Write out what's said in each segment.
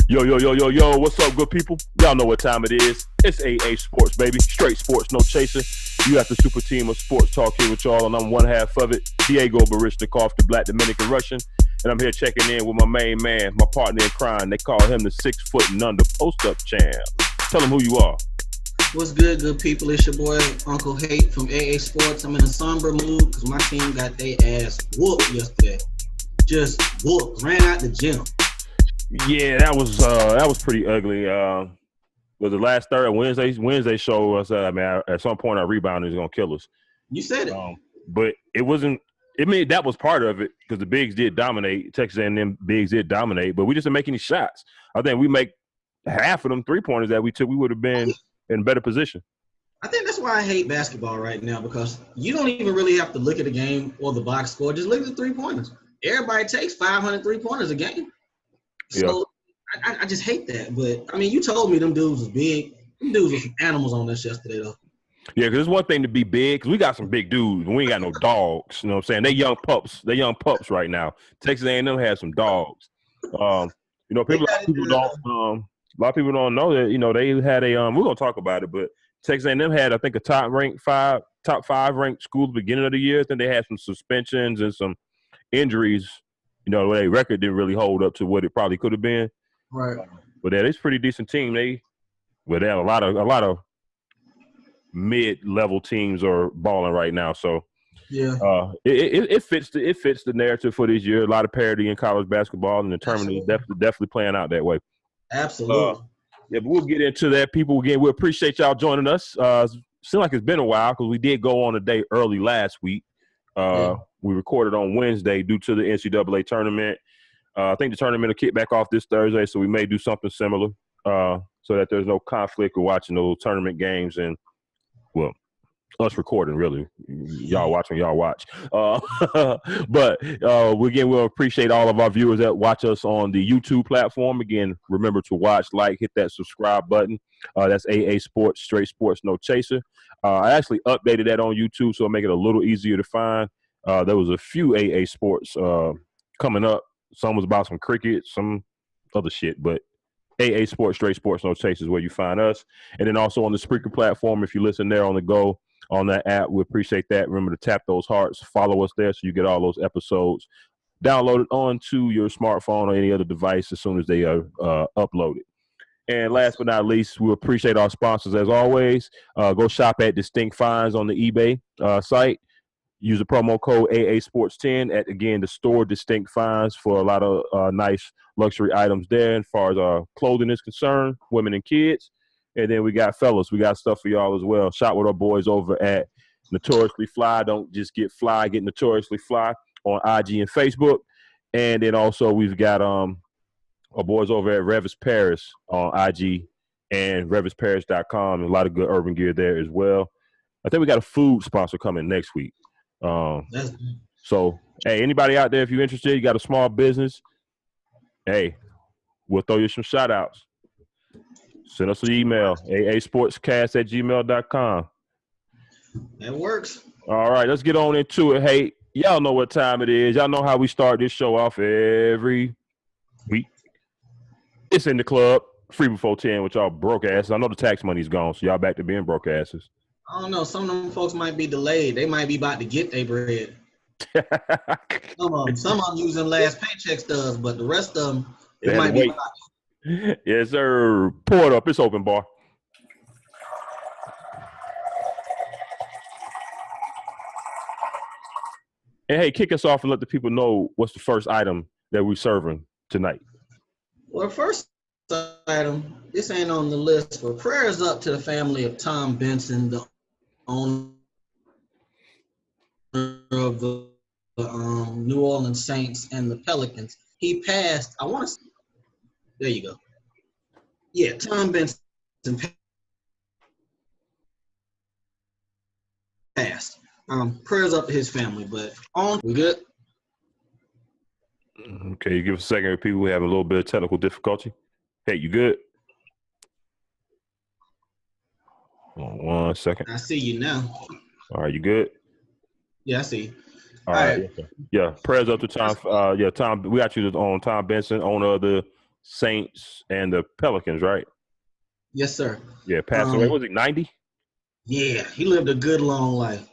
Yo, yo, yo, yo, yo, what's up, good people? Y'all know what time it is. It's AA Sports, baby. Straight sports, no chaser. You got the super team of sports talk here with y'all, and I'm one half of it, Diego Barishnikov, the Black Dominican Russian. And I'm here checking in with my main man, my partner in crime. They call him the 6 foot and under post-up champ. Tell him who you are. What's good, good people? It's your boy, Uncle Hate from AA Sports. I'm in a somber mood because my team got their ass whooped yesterday. Just whooped. Ran out the gym. Yeah, that was pretty ugly. Was the last Wednesday show? I said, at some point our rebounding is gonna kill us. You said it, but it wasn't. I mean, that was part of it because the bigs did dominate. Texas A&M bigs did dominate, but we just didn't make any shots. I think we make half of them 3-pointers that we took, we would have been in a better position. I think that's why I hate basketball right now, because you don't even really have to look at the game or the box score. Just look at the 3-pointers. Everybody takes 500 3-pointers a game. So yeah. I just hate that. But, I mean, you told me them dudes was big. Them dudes were some animals on this yesterday, though. Yeah, because it's one thing to be big, because we got some big dudes. We ain't got no dogs. You know what I'm saying? They young pups. They young pups right now. Texas A&M has some dogs. A lot of people don't know that, they had a we're going to talk about it, but Texas A&M had, I think, a top five ranked school at the beginning of the year. Then they had some suspensions and some injuries. Their record didn't really hold up to what it probably could have been. Right. But it's a pretty decent team. They have a lot of mid-level teams are balling right now. So yeah, it fits the narrative for this year. A lot of parity in college basketball, and the tournament is definitely playing out that way. Absolutely. But we'll get into that. People, again, we appreciate y'all joining us. Seems like it's been a while because we did go on a day early last week. We recorded on Wednesday due to the NCAA tournament. I think the tournament will kick back off this Thursday, so we may do something similar so that there's no conflict with watching those tournament games and, well, us recording, really. Y'all watching, y'all watch. But again, we'll appreciate all of our viewers that watch us on the YouTube platform. Again, remember to watch, hit that subscribe button. That's AA Sports, Straight Sports, No Chaser. I actually updated that on YouTube, so it'll make it a little easier to find. There was a few AA Sports coming up. Some was about some cricket, some other shit, but AA Sports, Straight Sports, No Chaser is where you find us. And then also on the Spreaker platform, if you listen there on the go, on that app, we appreciate that. Remember to tap those hearts, follow us there so you get all those episodes downloaded onto your smartphone or any other device as soon as they are uploaded. And last but not least, we appreciate our sponsors as always. Go shop at Distinct Finds on the eBay site. Use the promo code AA Sports 10 at, again, the store Distinct Finds for a lot of nice luxury items there as far as clothing is concerned, women and kids. And then we got fellas. We got stuff for y'all as well. Shop with our boys over at Notoriously Fly. Don't just get fly, get Notoriously Fly on IG and Facebook. And then also we've got our boys over at Revis Paris on IG and revisparis.com. A lot of good urban gear there as well. I think we got a food sponsor coming next week. So, hey, anybody out there, if you're interested, you got a small business, hey, we'll throw you some shout outs. Send us an email, aasportscast@gmail.com. That works. All right, let's get on into it. Hey, y'all know what time it is. Y'all know how we start this show off every week. It's in the club, free before 10 with y'all broke asses. I know the tax money's gone, so y'all back to being broke asses. I don't know. Some of them folks might be delayed. They might be about to get their bread. Some of them using last paycheck stubs, but the rest of them, it might be. Yes, sir. Pour it up. It's open, bar. And hey, kick us off and let the people know what's the first item that we're serving tonight. Well, first item, this ain't on the list, but prayers up to the family of Tom Benson, the owner of the New Orleans Saints and the Pelicans. He passed, there you go. Yeah, Tom Benson passed. Prayers up to his family, but we good? Okay, give us a second. People have a little bit of technical difficulty. Hey, you good? Hold on 1 second. I see you now. All right, you good? Yeah, I see. All right. Yeah, prayers up to Tom. Tom, we got you on Tom Benson, owner of the Saints and the Pelicans, right? Yes, sir. Yeah, passed away. Was he 90? Yeah, he lived a good long life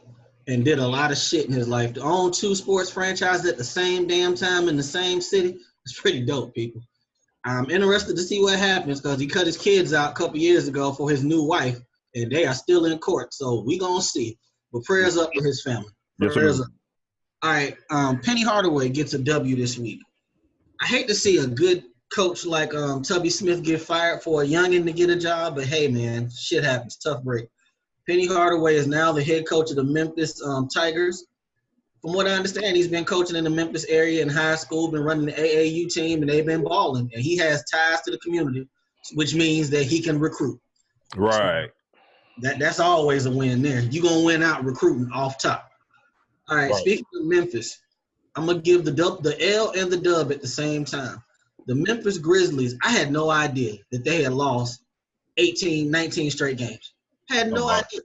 and did a lot of shit in his life. To own 2 sports franchises at the same damn time in the same city, it's pretty dope, people. I'm interested to see what happens because he cut his kids out a couple years ago for his new wife, and they are still in court. So we gonna see. But prayers up for his family. Prayers up. All right, Penny Hardaway gets a W this week. I hate to see a good coach like Tubby Smith get fired for a youngin' to get a job, but hey, man, shit happens. Tough break. Penny Hardaway is now the head coach of the Memphis Tigers. From what I understand, he's been coaching in the Memphis area in high school, been running the AAU team, and they've been balling. And he has ties to the community, which means that he can recruit. Right. So that's always a win there. You're going to win out recruiting off top. All right, Speaking of Memphis, I'm going to give the L and the dub at the same time. The Memphis Grizzlies, I had no idea that they had lost 18, 19 straight games. Had no idea.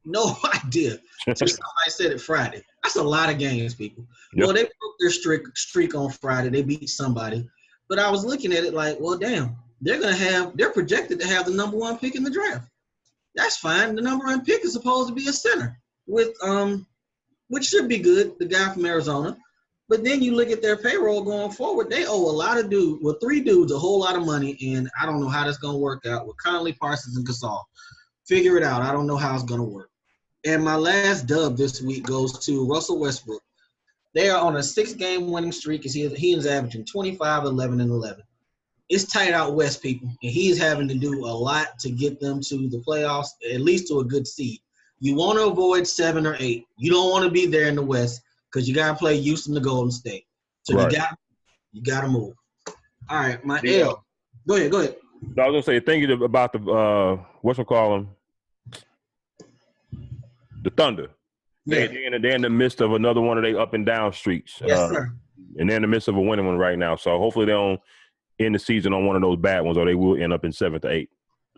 No idea. So somebody said it Friday. That's a lot of games, people. Yep. Well, they broke their streak on Friday. They beat somebody. But I was looking at it like, well, damn, they're projected to have the number 1 pick in the draft. That's fine. The number 1 pick is supposed to be a center with which should be good, the guy from Arizona. But then you look at their payroll going forward, they owe a lot of 3 dudes a whole lot of money, and I don't know how that's going to work out with Conley, Parsons, and Gasol. Figure it out. I don't know how it's going to work. And my last dub this week goes to Russell Westbrook. They are on a 6-game winning streak as he is averaging 25, 11, and 11. It's tight out west, people, and he is having to do a lot to get them to the playoffs, at least to a good seed. You want to avoid 7 or 8. You don't want to be there in the West because you got to play Houston to Golden State. So you got to move. All right, my L. Go ahead. I was gonna say, thinking about the the Thunder. Yeah. They're in the midst of another one of their up and down streaks. Yes, sir. And they're in the midst of a winning one right now. So hopefully they don't end the season on one of those bad ones, or they will end up in 7th or 8th.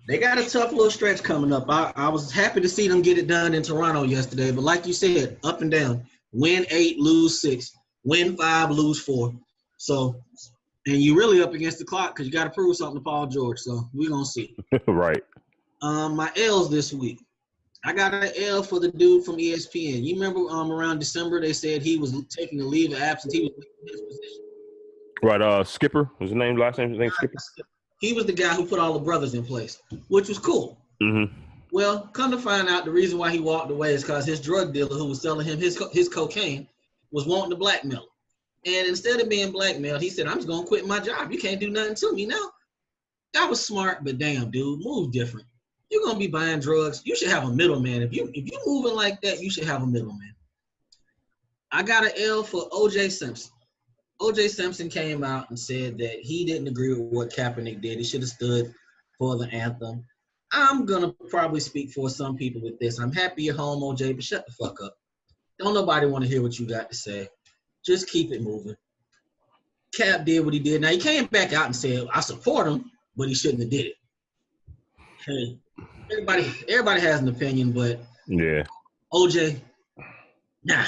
They got a tough little stretch coming up. I was happy to see them get it done in Toronto yesterday, but like you said, up and down. Win 8, lose 6. Win 5, lose 4. So, and you really up against the clock because you got to prove something to Paul George. So we're gonna see. Right. My L's this week. I got an L for the dude from ESPN. You remember around December they said he was taking a leave of absence. He was in his position. Right. Skipper was his name. Last name. His name Skipper. He was the guy who put all the brothers in place, which was cool. Mm-hmm. Well, come to find out, the reason why he walked away is because his drug dealer who was selling him his cocaine was wanting to blackmail him. And instead of being blackmailed, he said, I'm just going to quit my job. You can't do nothing to me now. That was smart, but damn, dude, move different. You're going to be buying drugs. You should have a middleman. If you're moving like that, you should have a middleman. I got an L for O.J. Simpson. O.J. Simpson came out and said that he didn't agree with what Kaepernick did. He should have stood for the anthem. I'm going to probably speak for some people with this. I'm happy you're home, O.J., but shut the fuck up. Don't nobody want to hear what you got to say. Just keep it moving. Cap did what he did. Now, he came back out and said, I support him, but he shouldn't have did it. Hey, everybody has an opinion, but yeah, O.J., nah.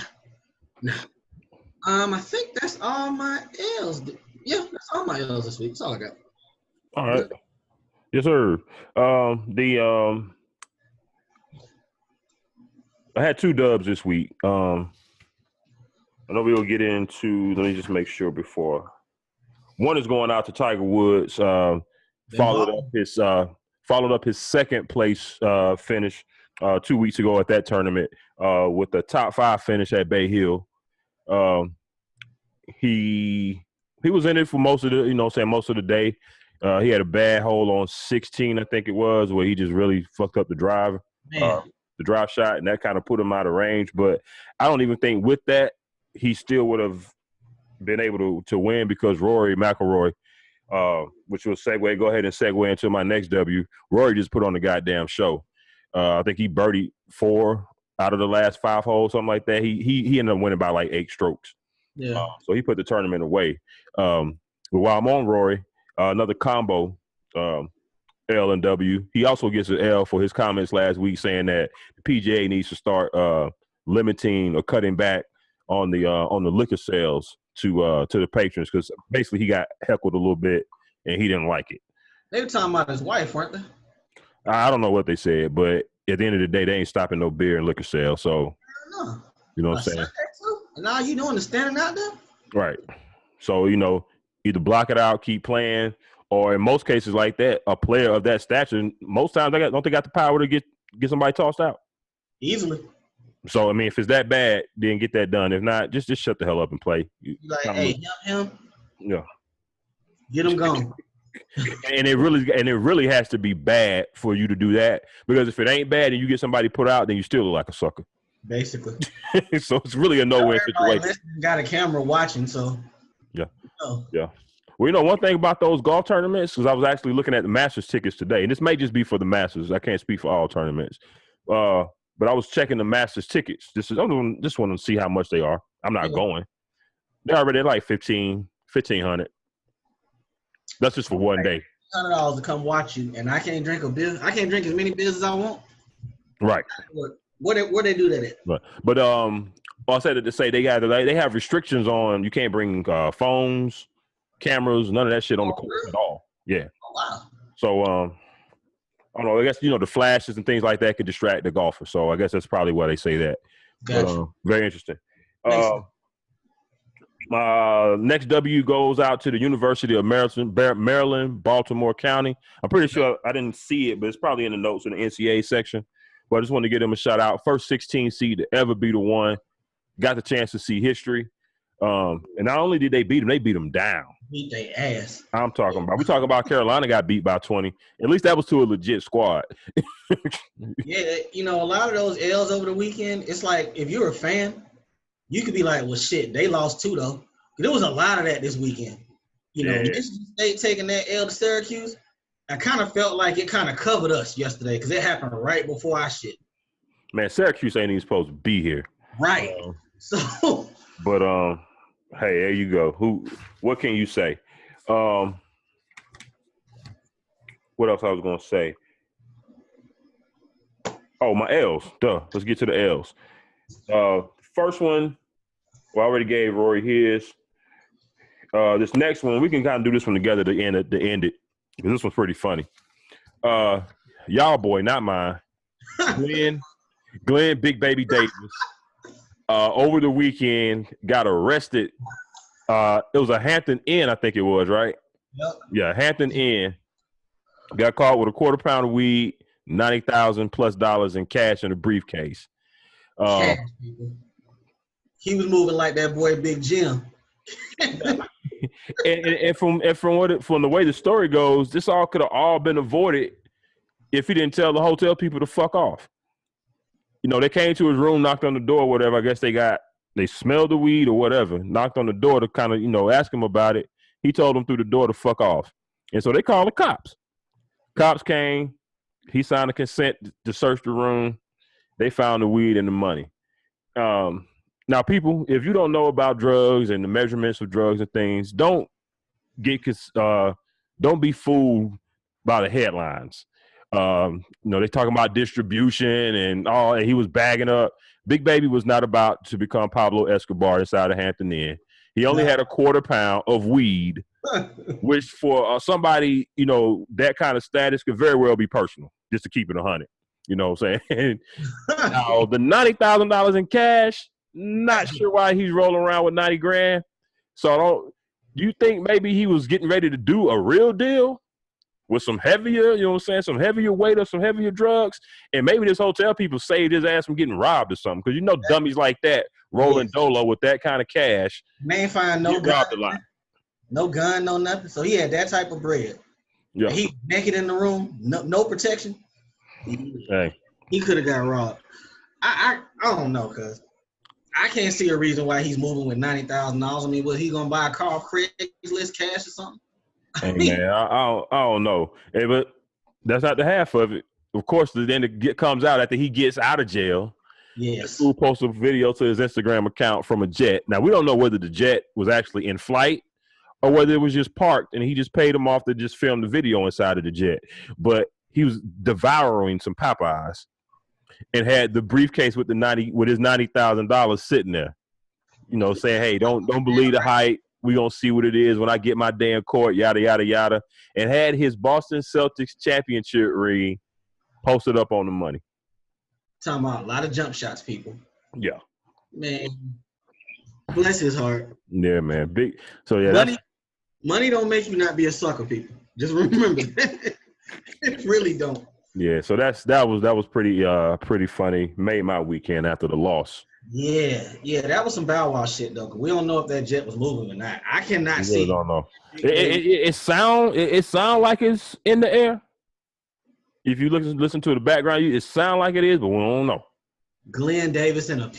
I think that's all my L's. Yeah, that's all my L's this week. That's all I got. All right. Yes, sir. I had 2 dubs this week. I know we'll get into. Let me just make sure before. One is going out to Tiger Woods. Followed up his second place finish 2 weeks ago at that tournament with the top 5 finish at Bay Hill. He was in it for most of the day. He had a bad hole on 16, I think it was, where he just really fucked up the drive shot, and that kind of put him out of range. But I don't even think with that he still would have been able to win because Rory McIlroy, which will go ahead and segue into my next W. Rory just put on the goddamn show. I think he birdied 4 out of the last 5 holes, something like that. He ended up winning by like 8 strokes. Yeah. So he put the tournament away. But while I'm on Rory, another combo, L and W. He also gets an L for his comments last week saying that the PGA needs to start limiting or cutting back on the liquor sales to the patrons because basically he got heckled a little bit and he didn't like it. They were talking about his wife, weren't they? I don't know what they said, but at the end of the day, they ain't stopping no beer and liquor sales. So, you know what I'm saying? And now you doing the standing out there? Right. So, you know, either block it out, keep playing, or in most cases like that, a player of that stature, most times don't they got the power to get somebody tossed out? Easily. So, I mean, if it's that bad, then get that done. If not, just shut the hell up and play. You like, hey, him. Yeah. Get him gone. And it really has to be bad for you to do that, because if it ain't bad and you get somebody put out, then you still look like a sucker. Basically. So it's really a no-win situation. Got a camera watching, so. Yeah. Yeah. Well, you know, one thing about those golf tournaments, because I was actually looking at the Masters tickets today, and this may just be for the Masters. I can't speak for all tournaments. But I was checking the Masters tickets. Just want to see how much they are. I'm not going. They're already like $1,500. That's just for one day. $100 to come watch you, and I can't drink a beer. I can't drink as many beers as I want. Right. Where they do that at? But I said to say they have restrictions on, you can't bring phones, cameras, none of that shit on the course at all. Yeah. Oh, wow. So I don't know. I guess, you know, the flashes and things like that could distract the golfer. So I guess that's probably why they say that. Gotcha. But, very interesting. Next W goes out to the University of Maryland, Baltimore County. I'm pretty sure I didn't see it, but it's probably in the notes in the NCAA section. But I just want to give them a shout out. First 16 seed to ever beat a one. Got the chance to see history. And not only did they beat them down. Beat their ass. I'm talking about. We talking about Carolina got beat by 20. At least that was to a legit squad. Yeah, you know, a lot of those L's over the weekend, it's like if you're a fan, you could be like, well, shit, they lost too, though. There was a lot of that this weekend. You know, Michigan State taking that L to Syracuse, I kind of felt like it kind of covered us yesterday because it happened right before our shit. Man, Syracuse ain't even supposed to be here. Right. But hey, there you go. What can you say? What else I was gonna say? Oh, my L's. Duh. Let's get to the L's. First one, I already gave Rory his. This next one, we can kind of do this one together to end it, because this one's pretty funny. Y'all boy, not mine. Glenn Big Baby Davis. Over the weekend, got arrested. It was a Hampton Inn, I think it was, right? Yep. Yeah, Hampton Inn. Got caught with a quarter pound of weed, $90,000+ in cash in a briefcase. He was moving like that boy Big Jim. and from the way the story goes, this all could have all been avoided if he didn't tell the hotel people to fuck off. You know, they came to his room, knocked on the door, whatever. I guess they smelled the weed or whatever, knocked on the door to kind of, you know, ask him about it. He told them through the door to fuck off. And so they called the cops. Cops came. He signed a consent to search the room. They found the weed and the money. Now, people, if you don't know about drugs and the measurements of drugs and things, don't be fooled by the headlines. You know, they talking about distribution and all, and he was bagging up. Big Baby was not about to become Pablo Escobar inside of Hampton Inn. He only had a quarter pound of weed, which for somebody, you know, that kind of status could very well be personal, just to keep it 100. You know what I'm saying? Now, the $90,000 in cash, not sure why he's rolling around with 90 grand. So do you think maybe he was getting ready to do a real deal with some heavier, you know what I'm saying, some heavier weight or some heavier drugs? And maybe this hotel people saved his ass from getting robbed or something. Because you know dummies like that rolling dolo with that kind of cash. Man ain't find no gun, no gun, no nothing. So he had that type of bread. Yeah. He naked in the room, no protection. He could have got robbed. I don't know, cuz I can't see a reason why he's moving with $90,000. I mean, was he gonna buy a car off Craigslist cash or something? Hey, man, I don't know. Hey, but that's not the half of it. Of course, then it comes out after he gets out of jail. Yes. Who posted a video to his Instagram account from a jet. Now, we don't know whether the jet was actually in flight or whether it was just parked and he just paid him off to just film the video inside of the jet. But he was devouring some Popeyes and had the briefcase with his $90,000 sitting there. You know, saying, "Hey, don't believe the hype. We gonna see what it is when I get my day in court, yada, yada, yada. And had his Boston Celtics championship ring posted up on the money. Talking about a lot of jump shots, people. Yeah. Man, bless his heart. Yeah, man. Big. So, yeah, money don't make you not be a sucker, people. Just remember that. It really don't. Yeah, so that was pretty funny. Made my weekend after the loss. Yeah, that was some Bow Wow shit though. Cause we don't know if that jet was moving or not. I cannot see. Really don't know. It sound like it's in the air. If you listen to the background, it sound like it is, but we don't know. Glenn Davis in a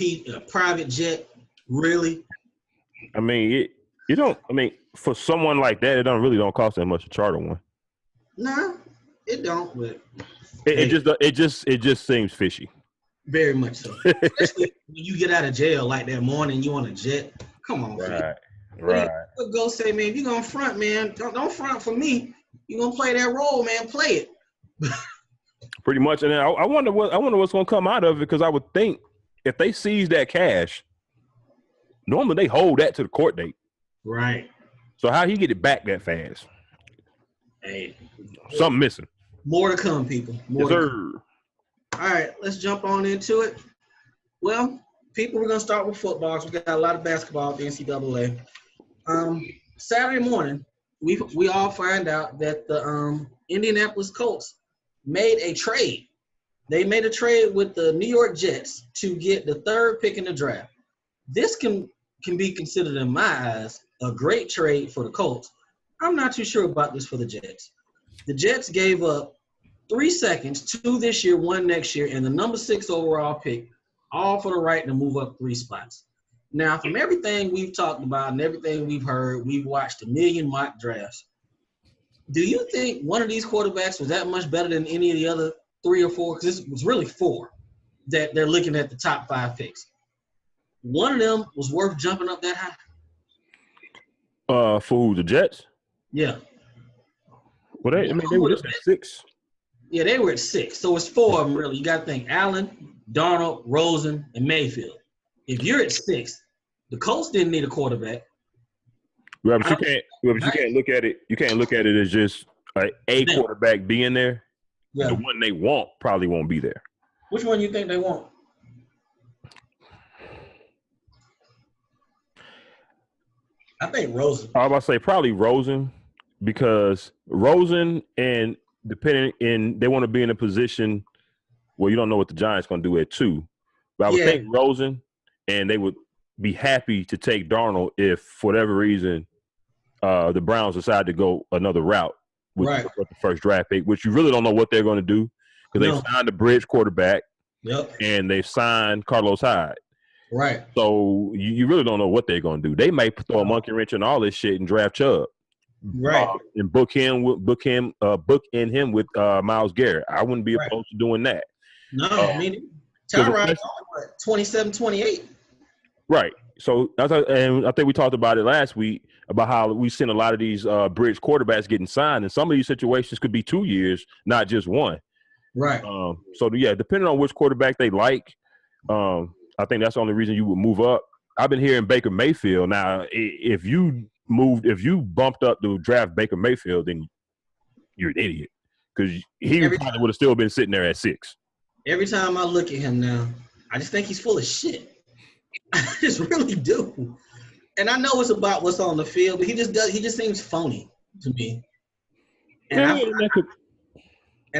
private jet, really? I mean, for someone like that, it don't cost that much to charter one. Nah, it don't. But it just seems fishy. Very much so. Especially when you get out of jail like that morning, you on a jet. Come on, right. What go say, man? If you gonna front, man, don't front for me. You gonna play that role, man? Play it. Pretty much, and I wonder what's gonna come out of it, because I would think if they seize that cash, normally they hold that to the court date. Right. So how he get it back that fast? Hey, something missing. More to come, people. Yes, sir. All right, let's jump on into it. Well, people, we're going to start with football. We got a lot of basketball at the NCAA. Saturday morning, we all find out that the Indianapolis Colts made a trade. They made a trade with the New York Jets to get the third pick in the draft. This can be considered, in my eyes, a great trade for the Colts. I'm not too sure about this for the Jets. The Jets gave up 3 seconds, 2 this year, 1 next year, and the number 6 overall pick, all for the right to move up 3 spots. Now, from everything we've talked about and everything we've heard, we've watched a million mock drafts. Do you think one of these quarterbacks was that much better than any of the other 3 or 4? Because this was really 4 that they're looking at the top 5 picks. One of them was worth jumping up that high. For who, the Jets? Yeah. Well, they were just at 6. Yeah, they were at 6. So it's 4 of them, really. You got to think Allen, Darnold, Rosen, and Mayfield. If you're at 6, the Colts didn't need a quarterback. Well, but you can't look at it. You can't look at it as just a quarterback being there. Yeah. The one they want probably won't be there. Which one you think they want? I think Rosen. I was about to say probably Rosen, because Rosen and they want to be in a position where you don't know what the Giants going to do at 2. But I would think Rosen, and they would be happy to take Darnold if, for whatever reason, the Browns decide to go another route with the first draft pick, which you really don't know what they're going to do, because they signed a bridge quarterback, and they signed Carlos Hyde. Right. So you really don't know what they're going to do. They might throw a monkey wrench in all this shit and draft Chubb. Right. And book in him with Myles Garrett. I wouldn't be opposed to doing that. No, I mean, Tyrod's 27, 28. Right. So and I think we talked about it last week about how we've seen a lot of these bridge quarterbacks getting signed, and some of these situations could be 2 years, not just 1. Right. So yeah, depending on which quarterback they like, I think that's the only reason you would move up. I've been hearing Baker Mayfield. Now, if you bumped up to draft Baker Mayfield, then you're an idiot, because he probably would have still been sitting there at 6. Every time I look at him now, I just think he's full of shit. I just really do. And I know it's about what's on the field, but he just seems phony to me. And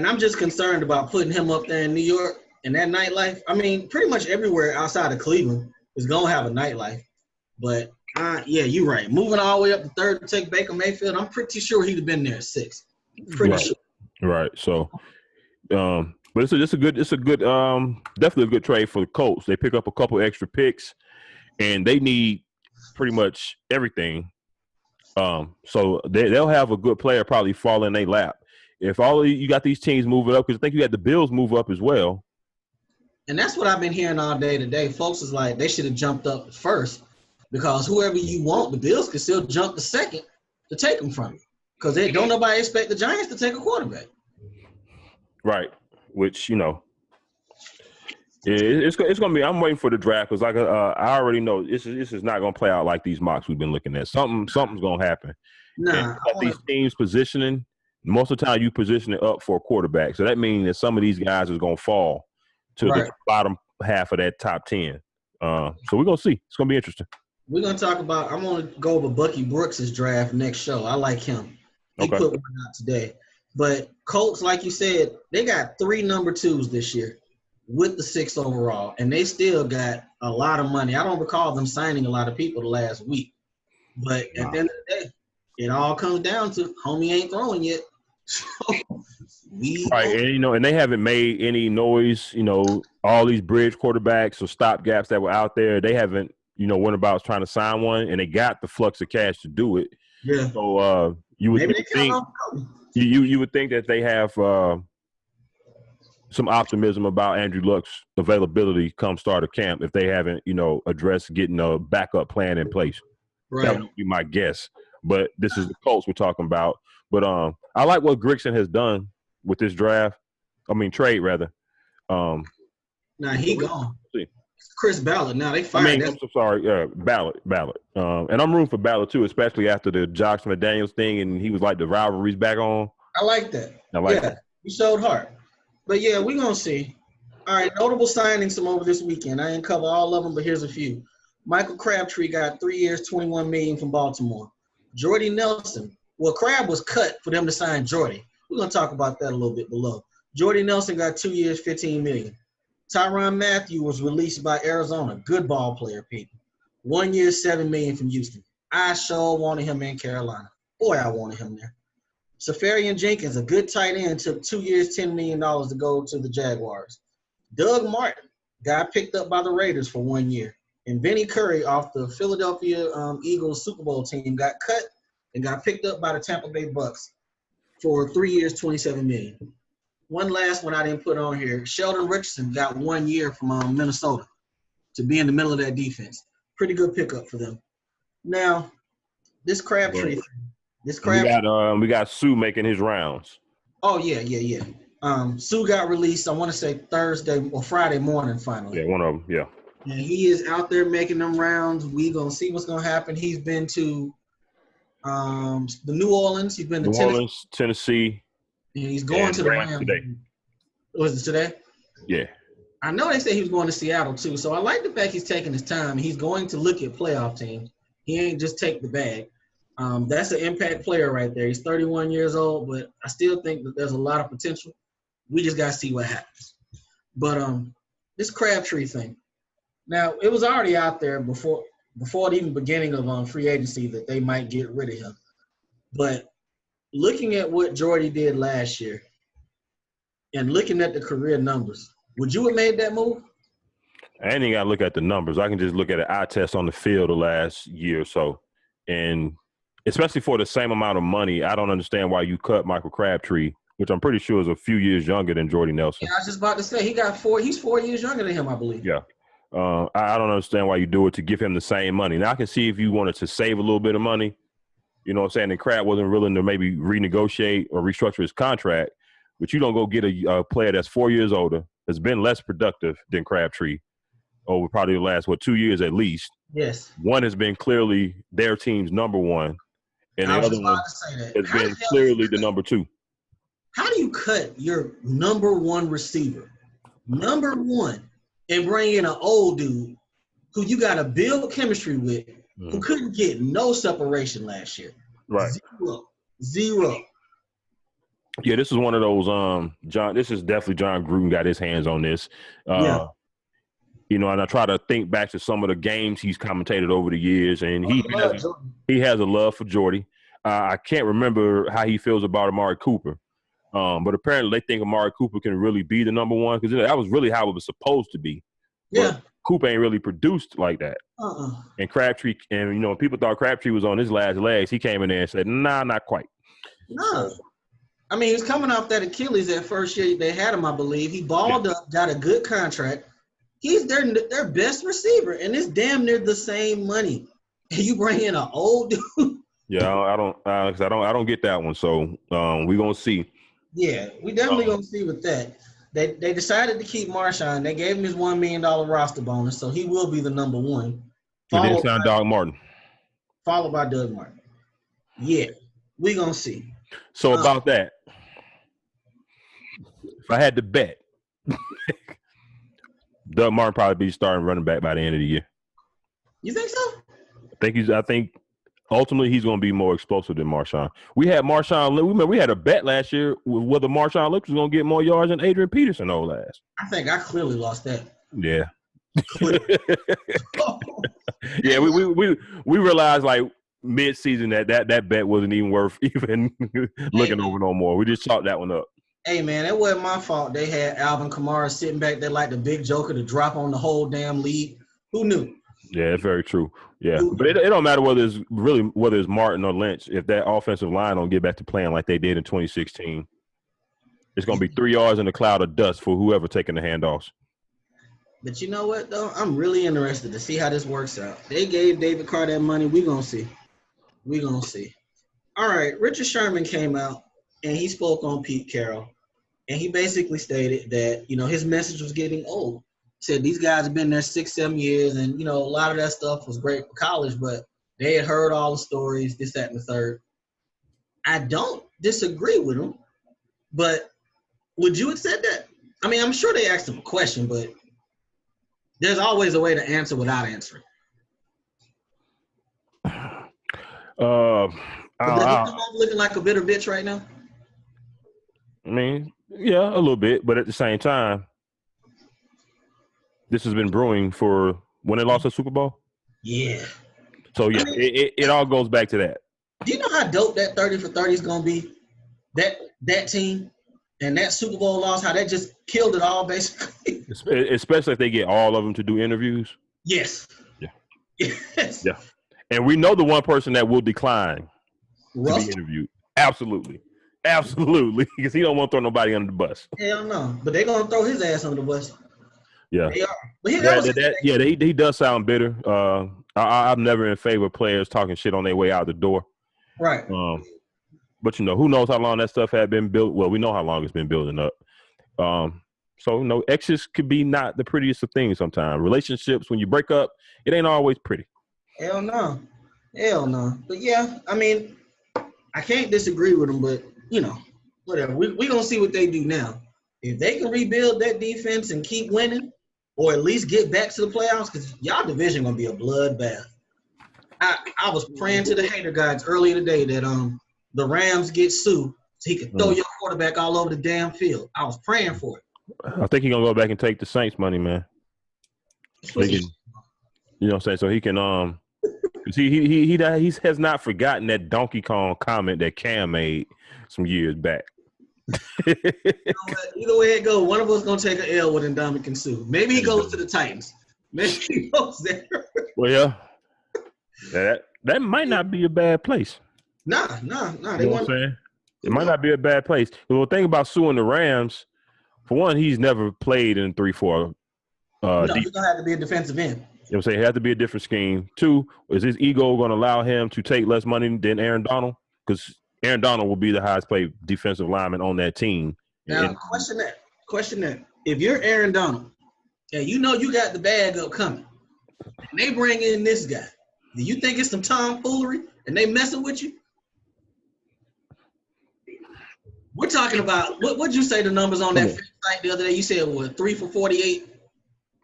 I'm just concerned about putting him up there in New York and that nightlife. I mean, pretty much everywhere outside of Cleveland is going to have a nightlife. But, yeah, you're right. Moving all the way up to 3rd to take Baker Mayfield, I'm pretty sure he'd have been there at 6. Pretty sure. Right. So, but it's a good, definitely a good trade for the Colts. They pick up a couple extra picks, and they need pretty much everything. So they'll have a good player probably fall in their lap. If you got these teams moving up, because I think you had the Bills move up as well. And that's what I've been hearing all day today. Folks is like, they should have jumped up first, because whoever you want, the Bills can still jump to 2nd to take them from you, because they don't nobody expect the Giants to take a quarterback. Right. Which, Yeah, it's gonna be. I'm waiting for the draft because I already know this is not gonna play out like these mocks we've been looking at. Something's gonna happen. And Nah, these teams positioning, most of the time you position it up for a quarterback. So that means that some of these guys is gonna fall to the bottom half of that top 10. So we're gonna see. It's gonna be interesting. we're gonna talk about. I'm gonna go over Bucky Brooks' draft next show. I like him. He put one out today. But Colts, like you said, they got 3 number 2s this year with the 6th overall, and they still got a lot of money. I don't recall them signing a lot of people the last week. But at the end of the day, it all comes down to homie ain't throwing yet. And they haven't made any noise. All these bridge quarterbacks or stop gaps that were out there, they haven't, went about trying to sign one, and they got the flux of cash to do it. Yeah. So you would think that they have some optimism about Andrew Luck's availability come start of camp if they haven't, addressed getting a backup plan in place. Right. That would be my guess. But this is the Colts we're talking about. But I like what Grigson has done with this trade rather. Now he gone. Chris Ballard. Now they fired. I'm so sorry. Ballard. And I'm rooting for Ballard too, especially after the Josh McDaniels thing, and he was like the rivalry's back on. I like that. That. He showed heart. But yeah, we're gonna see. All right, notable signings from over this weekend. I didn't cover all of them, but here's a few. Michael Crabtree got 3 years, $21 million from Baltimore. Jordy Nelson. Well, Crab was cut for them to sign Jordy. We're gonna talk about that a little bit below. Jordy Nelson got 2 years, $15 million. Tyrann Mathieu was released by Arizona. Good ball player, people. 1 year, $7 million from Houston. I sure wanted him in Carolina. Boy, I wanted him there. Safarian Jenkins, a good tight end, took 2 years, $10 million to go to the Jaguars. Doug Martin got picked up by the Raiders for 1 year. And Benny Curry off the Philadelphia Eagles Super Bowl team got cut and got picked up by the Tampa Bay Bucks for 3 years, $27 million. One last one I didn't put on here. Sheldon Richardson got 1 year from Minnesota to be in the middle of that defense. Pretty good pickup for them. Now, this Crabtree thing. We got Sue making his rounds. Oh, yeah. Sue got released, I want to say Thursday or Friday morning finally. Yeah, one of them, yeah. And he is out there making them rounds. We going to see what's going to happen. He's been to the New Orleans. He's been to Tennessee. And he's going to the Rams today. Was it today? Yeah. I know they said he was going to Seattle too. So I like the fact he's taking his time. He's going to look at playoff teams. He ain't just take the bag. That's an impact player right there. He's 31 years old, but I still think that there's a lot of potential. We just got to see what happens. But this Crabtree thing. Now, it was already out there before the even beginning of free agency that they might get rid of him. But looking at what Jordy did last year and looking at the career numbers, would you have made that move? I ain't even got to look at the numbers. I can just look at an eye test on the field the last year or so. And especially for the same amount of money, I don't understand why you cut Michael Crabtree, which I'm pretty sure is a few years younger than Jordy Nelson. Yeah, I was just about to say, he's 4 years younger than him, I believe. Yeah. I don't understand why you do it to give him the same money. Now, I can see if you wanted to save a little bit of money, you know what I'm saying, and Crab wasn't willing to maybe renegotiate or restructure his contract, but you don't go get a player that's 4 years older, has been less productive than Crabtree over probably the last, 2 years at least. Yes. One has been clearly their team's number one, and the other one has been clearly the number two. How do you cut your number one receiver, number one, and bring in an old dude who you got to build chemistry with, who couldn't get no separation last year? Right. Zero. Yeah, this is one of those, John, this is definitely John Gruden got his hands on this. Yeah. You know, and I try to think back to some of the games he's commentated over the years, and he has a love for Jordy. I can't remember how he feels about Amari Cooper, but apparently they think Amari Cooper can really be the number one, because that was really how it was supposed to be. Yeah. But Cooper ain't really produced like that. And Crabtree, and you know, people thought Crabtree was on his last legs. He came in there and said, "Nah, not quite." No. I mean, he was coming off that Achilles that first year they had him, I believe. He balled up, got a good contract. He's their best receiver, and it's damn near the same money. And you bring in an old dude. Yeah, I don't get that one. So we're gonna see. Yeah, we definitely gonna see with that. They decided to keep Marshawn. They gave him his $1 million roster bonus, so he will be the number one. But then sign Doug Martin. Followed by Doug Martin. Yeah, we gonna see. So about that, if I had to bet, Doug Martin probably be starting running back by the end of the year. You think so? I think ultimately he's going to be more explosive than Marshawn. We had Marshawn. We had a bet last year whether Marshawn Lynch was going to get more yards than Adrian Peterson old last. I think I clearly lost that. Yeah. Yeah, we realized like mid-season that bet wasn't even worth even looking over no more. We just chalked that one up. Hey, man, it wasn't my fault they had Alvin Kamara sitting back there like the big joker to drop on the whole damn league. Who knew? Yeah, it's very true. Yeah, but it don't matter whether it's Martin or Lynch. If that offensive line don't get back to playing like they did in 2016, it's going to be 3 yards in a cloud of dust for whoever taking the handoffs. But you know what, though? I'm really interested to see how this works out. They gave David Carr that money. We're going to see. We're going to see. All right, Richard Sherman came out, and he spoke on Pete Carroll. And he basically stated that, his message was getting old. Said these guys have been there 6-7 years, and, a lot of that stuff was great for college, but they had heard all the stories, this, that, and the third. I don't disagree with him, but would you have said that? I mean, I'm sure they asked him a question, but there's always a way to answer without answering. Does he come off looking like a bitter bitch right now? I mean, yeah, a little bit, but at the same time, this has been brewing for when they lost the Super Bowl. Yeah. So yeah, it all goes back to that. Do you know how dope that 30 for 30 is gonna be? That team and that Super Bowl loss, how that just killed it all basically. Especially if they get all of them to do interviews. Yes. Yeah. Yes. Yeah. And we know the one person that will decline Russell? to be interviewed. Absolutely. Absolutely. Because he don't want to throw nobody under the bus. Hell no. But they're going to throw his ass under the bus. Yeah. They are. But he does sound bitter. I'm never in favor of players talking shit on their way out the door. Right. But, who knows how long that stuff had been built. Well, we know how long it's been building up. So, exes could be not the prettiest of things sometimes. Relationships, when you break up, it ain't always pretty. Hell no. Hell no. But, yeah, I mean, I can't disagree with them, but, whatever. We're going to see what they do now. If they can rebuild that defense and keep winning, or at least get back to the playoffs, because y'all division going to be a bloodbath. I was praying to the hater gods earlier today that the Rams get Sue so he could throw your quarterback all over the damn field. I was praying for it. I think he's going to go back and take the Saints money, man. So he can, you know what I'm saying? So he can he has not forgotten that Donkey Kong comment that Cam made some years back. Either way it goes, one of us gonna take an L with Ndamukong Suh. Maybe he goes to the Titans. Maybe he goes there. Well, yeah, that might not be a bad place. Nah. You know what I'm saying? It might not be a bad place. The thing about Suh and the Rams, for one, he's never played in 3-4. He's gonna have to be a defensive end. You know what I'm saying? It has to be a different scheme. Two, is his ego going to allow him to take less money than Aaron Donald? Because Aaron Donald will be the highest paid defensive lineman on that team. Now, question that. If you're Aaron Donald and you got the bag up coming, and they bring in this guy, do you think it's some tomfoolery and they messing with you? We're talking about, what'd you say the numbers on that site the other day? You said, 3 for 48?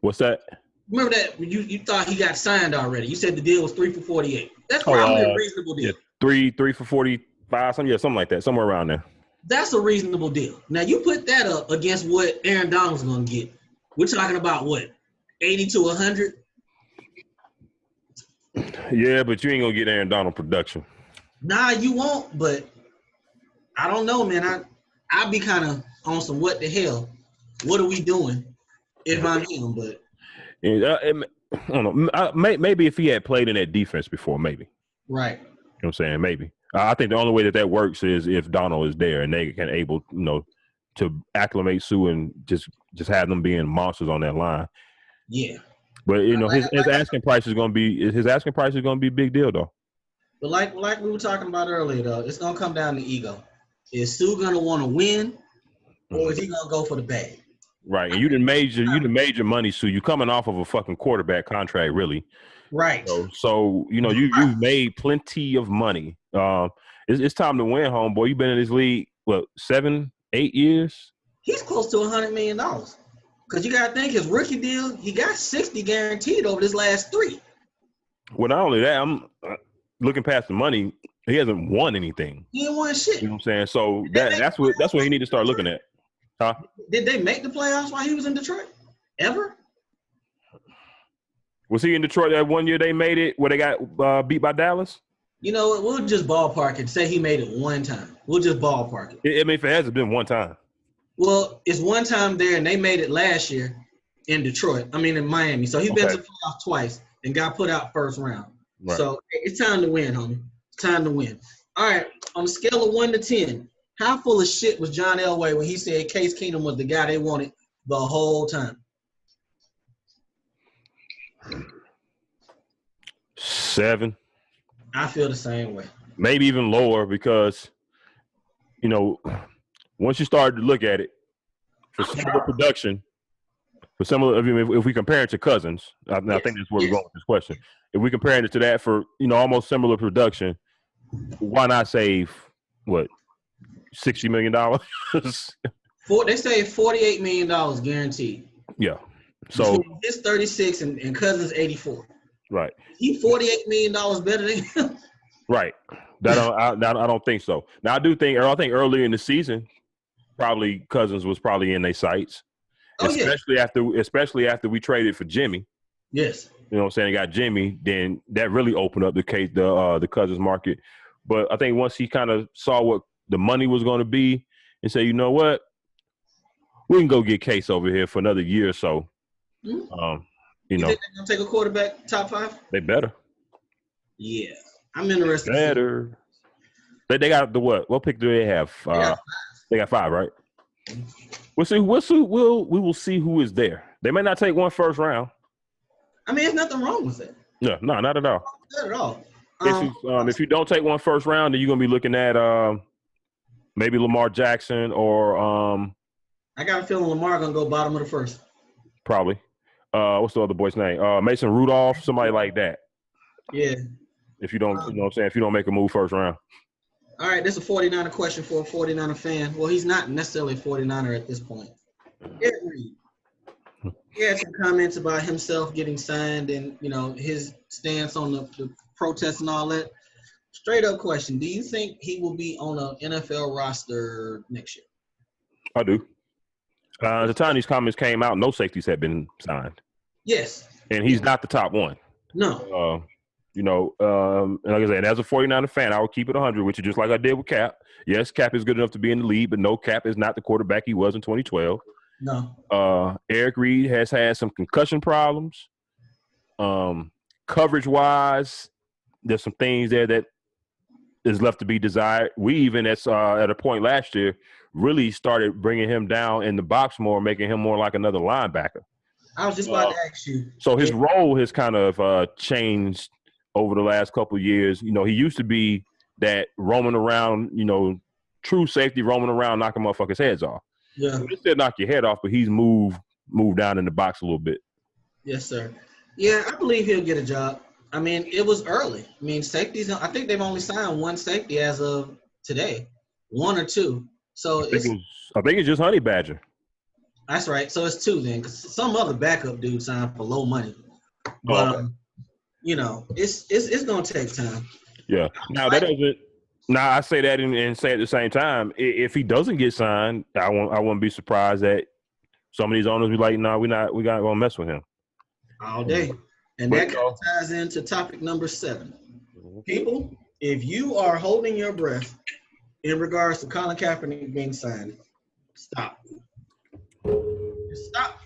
What's that? Remember that you thought he got signed already. You said the deal was 3 for 48. That's probably a reasonable deal. Yeah, 3 for 45, something like that, somewhere around there. That's a reasonable deal. Now you put that up against what Aaron Donald's gonna get. We're talking about 80 to 100? Yeah, but you ain't gonna get Aaron Donald production. Nah, you won't, but I don't know, man. I'd be kind of on some what the hell. What are we doing if I'm him? But I don't know. Maybe if he had played in that defense before, maybe. Right. You know what I'm saying? Maybe. I think the only way that works is if Donald is there and they can able, to acclimate Sue and just have them being monsters on that line. Yeah. But his asking price is gonna be a big deal though. But like we were talking about earlier though, it's gonna come down to ego. Is Sue gonna want to win, or is he gonna go for the bag? Right, and you done made your money, so you coming off of a fucking quarterback contract, really. Right. So you've made plenty of money. It's time to win, homeboy. You've been in this league what 7, 8 years? He's close to $100 million. Because you got to think his rookie deal, he got 60 guaranteed over this last 3. Well, not only that, I'm looking past the money. He hasn't won anything. He ain't won shit. You know what I'm saying? So that's what he need to start looking at. Huh? Did they make the playoffs while he was in Detroit? Ever? Was he in Detroit that one year they made it where they got beat by Dallas? You know what? We'll just ballpark it. Say he made it one time. We'll just ballpark it. I mean, if it hasn't been one time. Well, it's one time there, and they made it last year in Detroit. I mean, in Miami. So he's been to the playoffs twice and got put out first round. Right. So it's time to win, homie. It's time to win. All right. On a scale of 1 to 10, how full of shit was John Elway when he said Case Keenum was the guy they wanted the whole time? 7. I feel the same way. Maybe even lower because, once you start to look at it, for similar production, if we compare it to Cousins, I think that's where we're going with this question. If we compare it to that for, almost similar production, why not save, what, $60 million? They saved $48 million guaranteed. Yeah. So it's 36 and Cousins 84. Right. He $48 million better than him. Right. I don't think so. Now I think earlier in the season, probably Cousins was probably in their sights. Especially after we traded for Jimmy. Yes. You know what I'm saying? They got Jimmy, then that really opened up the Cousins market. But I think once he kind of saw what the money was going to be and say, you know what? We can go get Case over here for another year or so. Mm-hmm. You think they're going to take a quarterback top 5? They better. Yeah. I'm interested. Better. They got the what? What pick do they have? They got 5, right? We will see who is there. They may not take one first round. I mean, there's nothing wrong with it. No, not at all. Not at all. If you don't take one first round, then you're gonna be looking at maybe Lamar Jackson or I got a feeling Lamar gonna go bottom of the first. Probably. What's the other boy's name? Mason Rudolph, somebody like that. Yeah. If you don't, you know what I'm saying, if you don't make a move first round. All right, this is a 49er question for a 49er fan. Well, he's not necessarily a 49er at this point. Eric Reed. He had some comments about himself getting signed and, his stance on the protests and all that. Straight up question. Do you think he will be on an NFL roster next year? I do. At the time these comments came out, no safeties had been signed. Yes. And he's not the top one. No. And like I said, as a 49er fan, I would keep it 100 with you, just like I did with Cap. Yes, Cap is good enough to be in the league, but no, Cap is not the quarterback he was in 2012. No. Eric Reed has had some concussion problems. Coverage-wise, there's some things there that is left to be desired. We even, at a point last year, really started bringing him down in the box more, making him more like another linebacker. I was just about to ask you. So his role has kind of changed over the last couple of years. He used to be that roaming around, true safety roaming around, knocking motherfuckers' heads off. Yeah. He still knock your head off, but he's moved down in the box a little bit. Yes, sir. Yeah, I believe he'll get a job. I mean, it was early. I mean, safeties, I think they've only signed one safety as of today, 1 or 2. So I think it's just Honey Badger. That's right. So it's 2 then, because some other backup dude signed for low money. But it's gonna take time. Yeah. Now that doesn't. Now I say that and say at the same time, if he doesn't get signed, I wouldn't be surprised that some of these owners be like, "No, we not gonna mess with him all day." And that kind of ties into topic number 7. People, if you are holding your breath in regards to Colin Kaepernick being signed, stop. Just stop.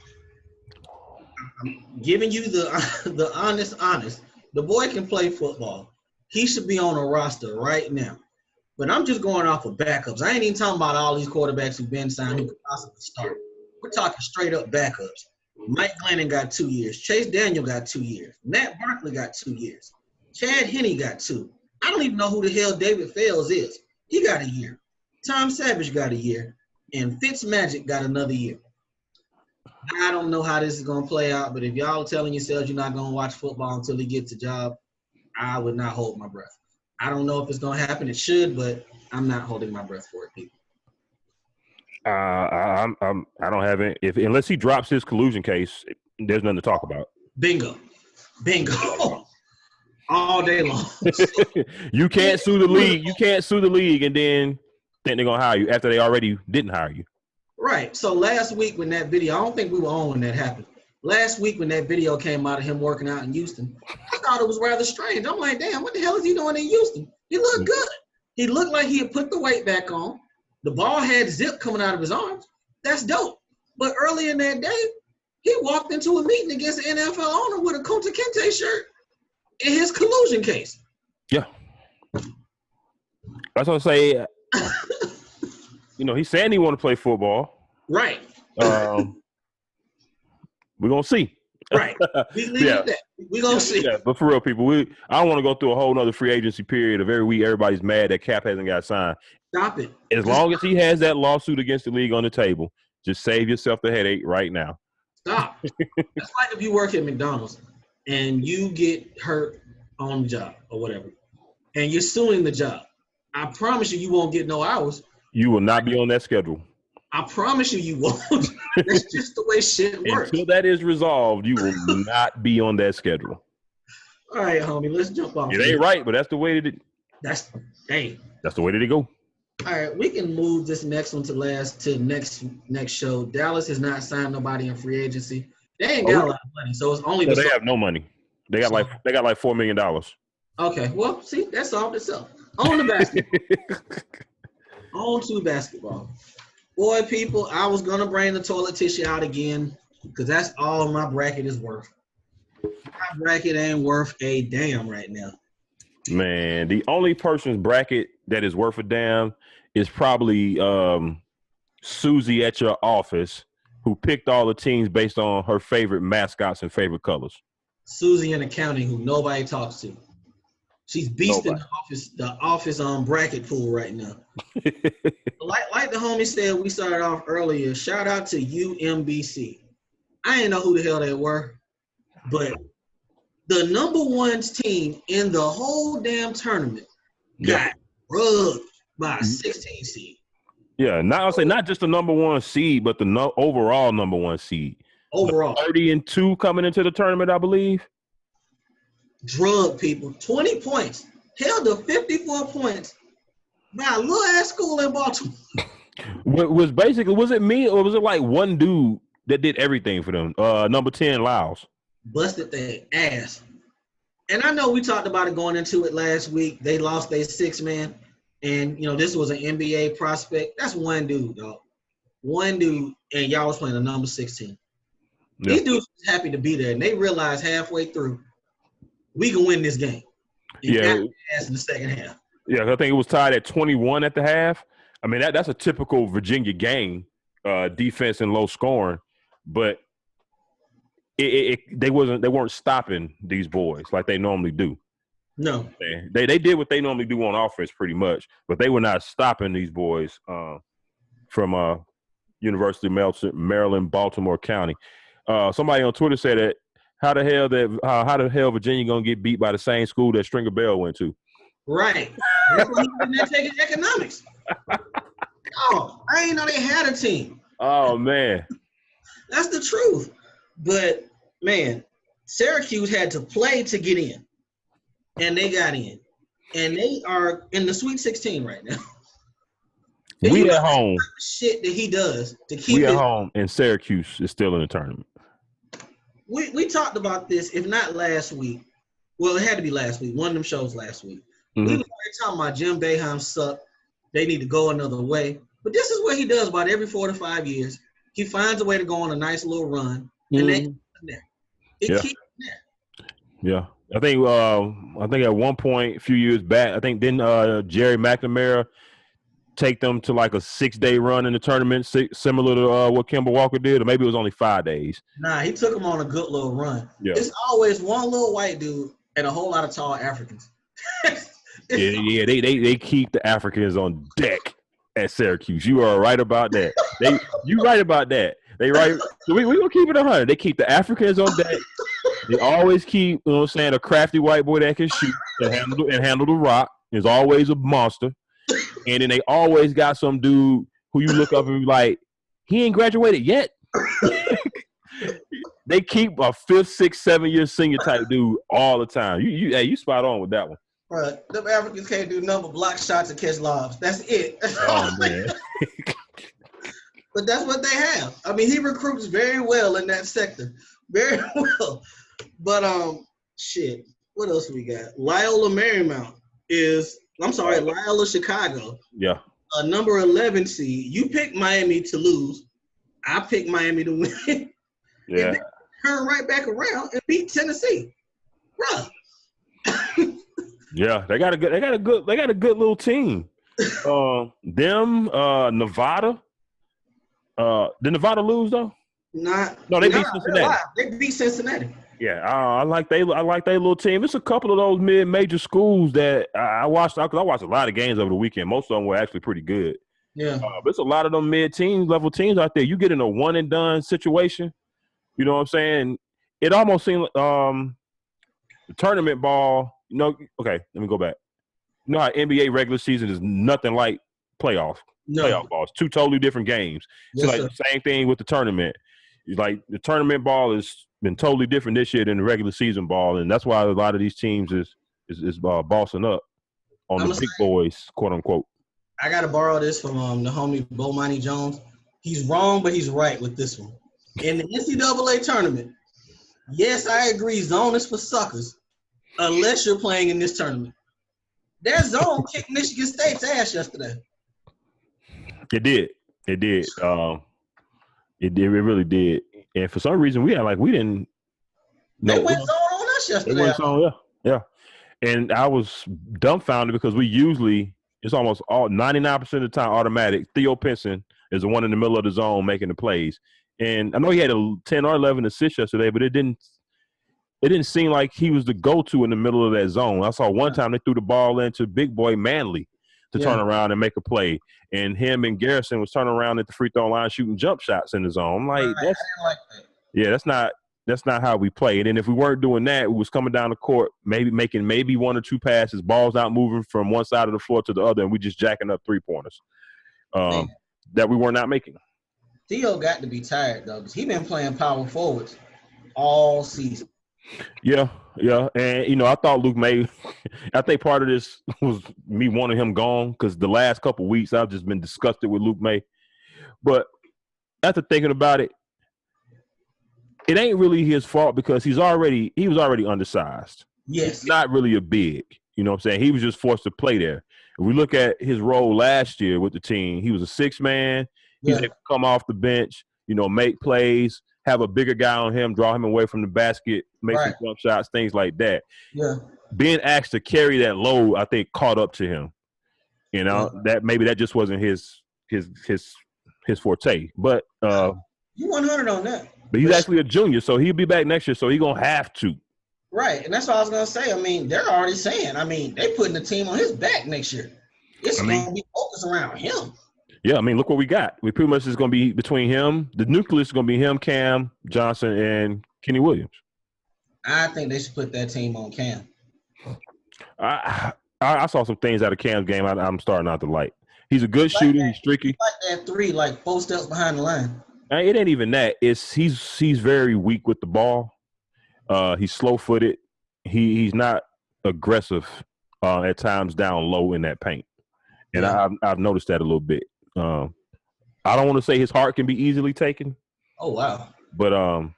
I'm giving you the honest. The boy can play football. He should be on a roster right now. But I'm just going off of backups. I ain't even talking about all these quarterbacks who've been signed who could possibly start. We're talking straight up backups. Mike Glennon got 2 years. Chase Daniel got 2 years. Matt Barkley got 2 years. Chad Henne got 2. I don't even know who the hell David Fales is. He got a year. Tom Savage got a year. And Fitzmagic got another year. I don't know how this is going to play out, but if y'all are telling yourselves you're not going to watch football until he gets a job, I would not hold my breath. I don't know if it's going to happen. It should, but I'm not holding my breath for it, people. I don't have it. Unless he drops his collusion case, there's nothing to talk about. Bingo. All day long. You can't sue the league. You can't sue the league and then think they're gonna hire you after they already didn't hire you. Right. So last week when that video, I don't think we were on when that happened. Last week when that video came out of him working out in Houston, I thought it was rather strange. I'm like, damn, what the hell is he doing in Houston? He looked good. He looked like he had put the weight back on. The ball had zip coming out of his arms. That's dope. But early in that day, he walked into a meeting against the NFL owner with a Kunta Kinte shirt in his collusion case. Yeah. That's what I say. He's saying he want to play football. Right. We're going to see. Right. We leave it at that. We're going to see. Yeah, but for real, people, I don't want to go through a whole nother free agency period of every week everybody's mad that Cap hasn't got signed. Stop it. As long as he has that lawsuit against the league on the table, just save yourself the headache right now. Stop. It's like if you work at McDonald's and you get hurt on the job or whatever, and you're suing the job. I promise you won't get no hours. You will not be on that schedule. I promise you won't. That's just the way shit works. Until that is resolved, you will not be on that schedule. All right, homie, let's jump off. It ain't right, but that's the way that That's the way that it go. All right, we can move this next one to next show. Dallas has not signed nobody in free agency. They ain't got a lot of money, so it's only. They have no money. They got like $4 million. Okay, well, see, that solved itself. On the basketball. On to basketball. Boy, people, I was gonna bring the toilet tissue out again because that's all my bracket is worth. My bracket ain't worth a damn right now. Man, the only person's bracket that is worth a damn is probably Susie at your office, who picked all the teams based on her favorite mascots and favorite colors. Susie in accounting, who nobody talks to. She's beasting the office bracket pool right now. like the homie said, we started off earlier. Shout out to UMBC. I didn't know who the hell they were, but the number one team in the whole damn tournament got rugged by a 16 seed. Yeah, not just the number one seed, but the overall number one seed. Overall. 30-2 coming into the tournament, I believe. Drug people. 20 points. Held to 54 points by a little ass school in Baltimore. Was it me or was it like one dude that did everything for them? Number 10, Lyles. Busted their ass. And I know we talked about it going into it last week. They lost their 6-man. And, this was an NBA prospect. That's one dude, dog. One dude, and y'all was playing the number 16. Yep. These dudes was happy to be there. And they realized halfway through, we can win this game. And ass in the second half. Yeah, I think it was tied at 21 at the half. I mean, that's a typical Virginia game, defense and low scoring. But they weren't stopping these boys like they normally do. No. They did what they normally do on offense pretty much, but they were not stopping these boys from University of Maryland, Baltimore County. Somebody on Twitter said that how the hell Virginia gonna get beat by the same school that Stringer Bell went to? Right. That's why he's taking economics. Oh, I ain't know they had a team. Oh man. That's the truth. But man, Syracuse had to play to get in. And they got in. And they are in the Sweet 16 right now. We at home. Shit that he does to keep at home, and Syracuse is still in the tournament. We talked about this, if not last week. Well, it had to be last week. One of them shows last week. Mm-hmm. We were talking about Jim Boeheim suck. They need to go another way. But this is what he does about every 4 to 5 years. He finds a way to go on a nice little run, and they keep there. It keeps there. Yeah. I think at one point a few years back, I think didn't Jerry McNamara take them to like a 6-day run in the tournament, similar to what Kemba Walker did, or maybe it was only 5 days. Nah, he took them on a good little run. Yeah. It's always one little white dude and a whole lot of tall Africans. They keep the Africans on deck at Syracuse. You are right about that. You right about that. They right. So we gonna keep it 100. They keep the Africans on deck. They always keep, you know what I'm saying, a crafty white boy that can shoot and handle the rock. Is always a monster. And then they always got some dude who you look up and be like, he ain't graduated yet. They keep a 5th, 6th, 7-year senior type dude all the time. You spot on with that one. Right. Them Africans can't do nothing but block shots and catch lobs. That's it. Man. But that's what they have. I mean, he recruits very well in that sector. Very well. But shit. What else we got? Loyola Marymount Loyola Chicago. Yeah. A number 11 seed. You picked Miami to lose. I picked Miami to win. Yeah. And they turn right back around and beat Tennessee. Bruh. Yeah, they got a good little team. Nevada. Did Nevada lose though? No, they beat Cincinnati. They beat Cincinnati. Yeah, I like their little team. It's a couple of those mid-major schools that I watched. Because I watched a lot of games over the weekend. Most of them were actually pretty good. Yeah, but it's a lot of them mid-team level teams out there. You get in a one-and-done situation. You know what I'm saying? It almost seemed the tournament ball. Okay, let me go back. You know how NBA regular season is nothing like playoff balls. 2 totally different games. Yes, so the same thing with the tournament. It's like the tournament ball has been totally different this year than the regular season ball, and that's why a lot of these teams is bossing up on the big boys, quote unquote. I gotta borrow this from the homie Bomani Jones. He's wrong, but he's right with this one. In the NCAA tournament, yes, I agree. Zone is for suckers, unless you're playing in this tournament. That zone kicked Michigan State's ass yesterday. It did. It really did. And for some reason, we didn't. They went zone on us yesterday. Yeah. And I was dumbfounded because we usually, it's almost all 99% of the time automatic. Theo Pinson is the one in the middle of the zone making the plays. And I know he had a 10 or 11 assists yesterday, but it didn't seem like he was the go-to in the middle of that zone. I saw one time they threw the ball into big boy Manley to turn around and make a play. And him and Garrison was turning around at the free throw line shooting jump shots in the zone. I'm like, that's not how we play. And then if we weren't doing that, we was coming down the court, making 1 or 2 passes, balls not moving from one side of the floor to the other, and we just jacking up 3-pointers that we were not making. Theo got to be tired, though, because he's been playing power forwards all season. Yeah. And, I thought Luke May – I think part of this was me wanting him gone because the last couple of weeks I've just been disgusted with Luke May. But after thinking about it, it ain't really his fault because he was already undersized. Yes. He's not really a big. You know what I'm saying? He was just forced to play there. If we look at his role last year with the team, he was a 6-man. He was able to come off the bench, make plays, have a bigger guy on him, draw him away from the basket, make some jump shots, things like that. Yeah. Being asked to carry that load, I think, caught up to him. That maybe that just wasn't his forte. But you 100 on that. But he's actually a junior, so he'll be back next year, so he's gonna have to. Right, and that's what I was gonna say. I mean, they're already saying. I mean, they putting the team on his back next year. It's gonna be focused around him. Yeah, I mean, look what we got. We pretty much is going to be between him. The nucleus is going to be him, Cam Johnson, and Kenny Williams. I think they should put that team on Cam. I saw some things out of Cam's game I'm starting not to like. He's a good shooter. He's streaky. Like that 3, like 4 steps behind the line. It ain't even that. He's very weak with the ball. He's slow-footed. He's not aggressive at times down low in that paint. And I've noticed that a little bit. I don't want to say his heart can be easily taken. Oh, wow. But, I'm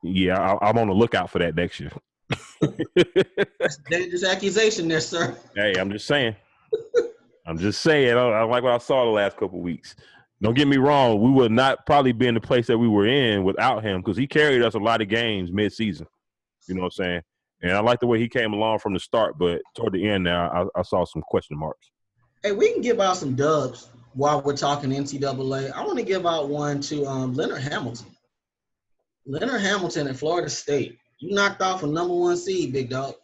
on the lookout for that next year. That's a dangerous accusation there, sir. Hey, I'm just saying. I like what I saw the last couple of weeks. Don't get me wrong. We would not probably be in the place that we were in without him because he carried us a lot of games mid-season. You know what I'm saying? And I like the way he came along from the start, but toward the end now, I saw some question marks. Hey, we can give out some dubs while we're talking NCAA. I want to give out one to Leonard Hamilton. Leonard Hamilton at Florida State. You knocked off a number 1 seed, big dog.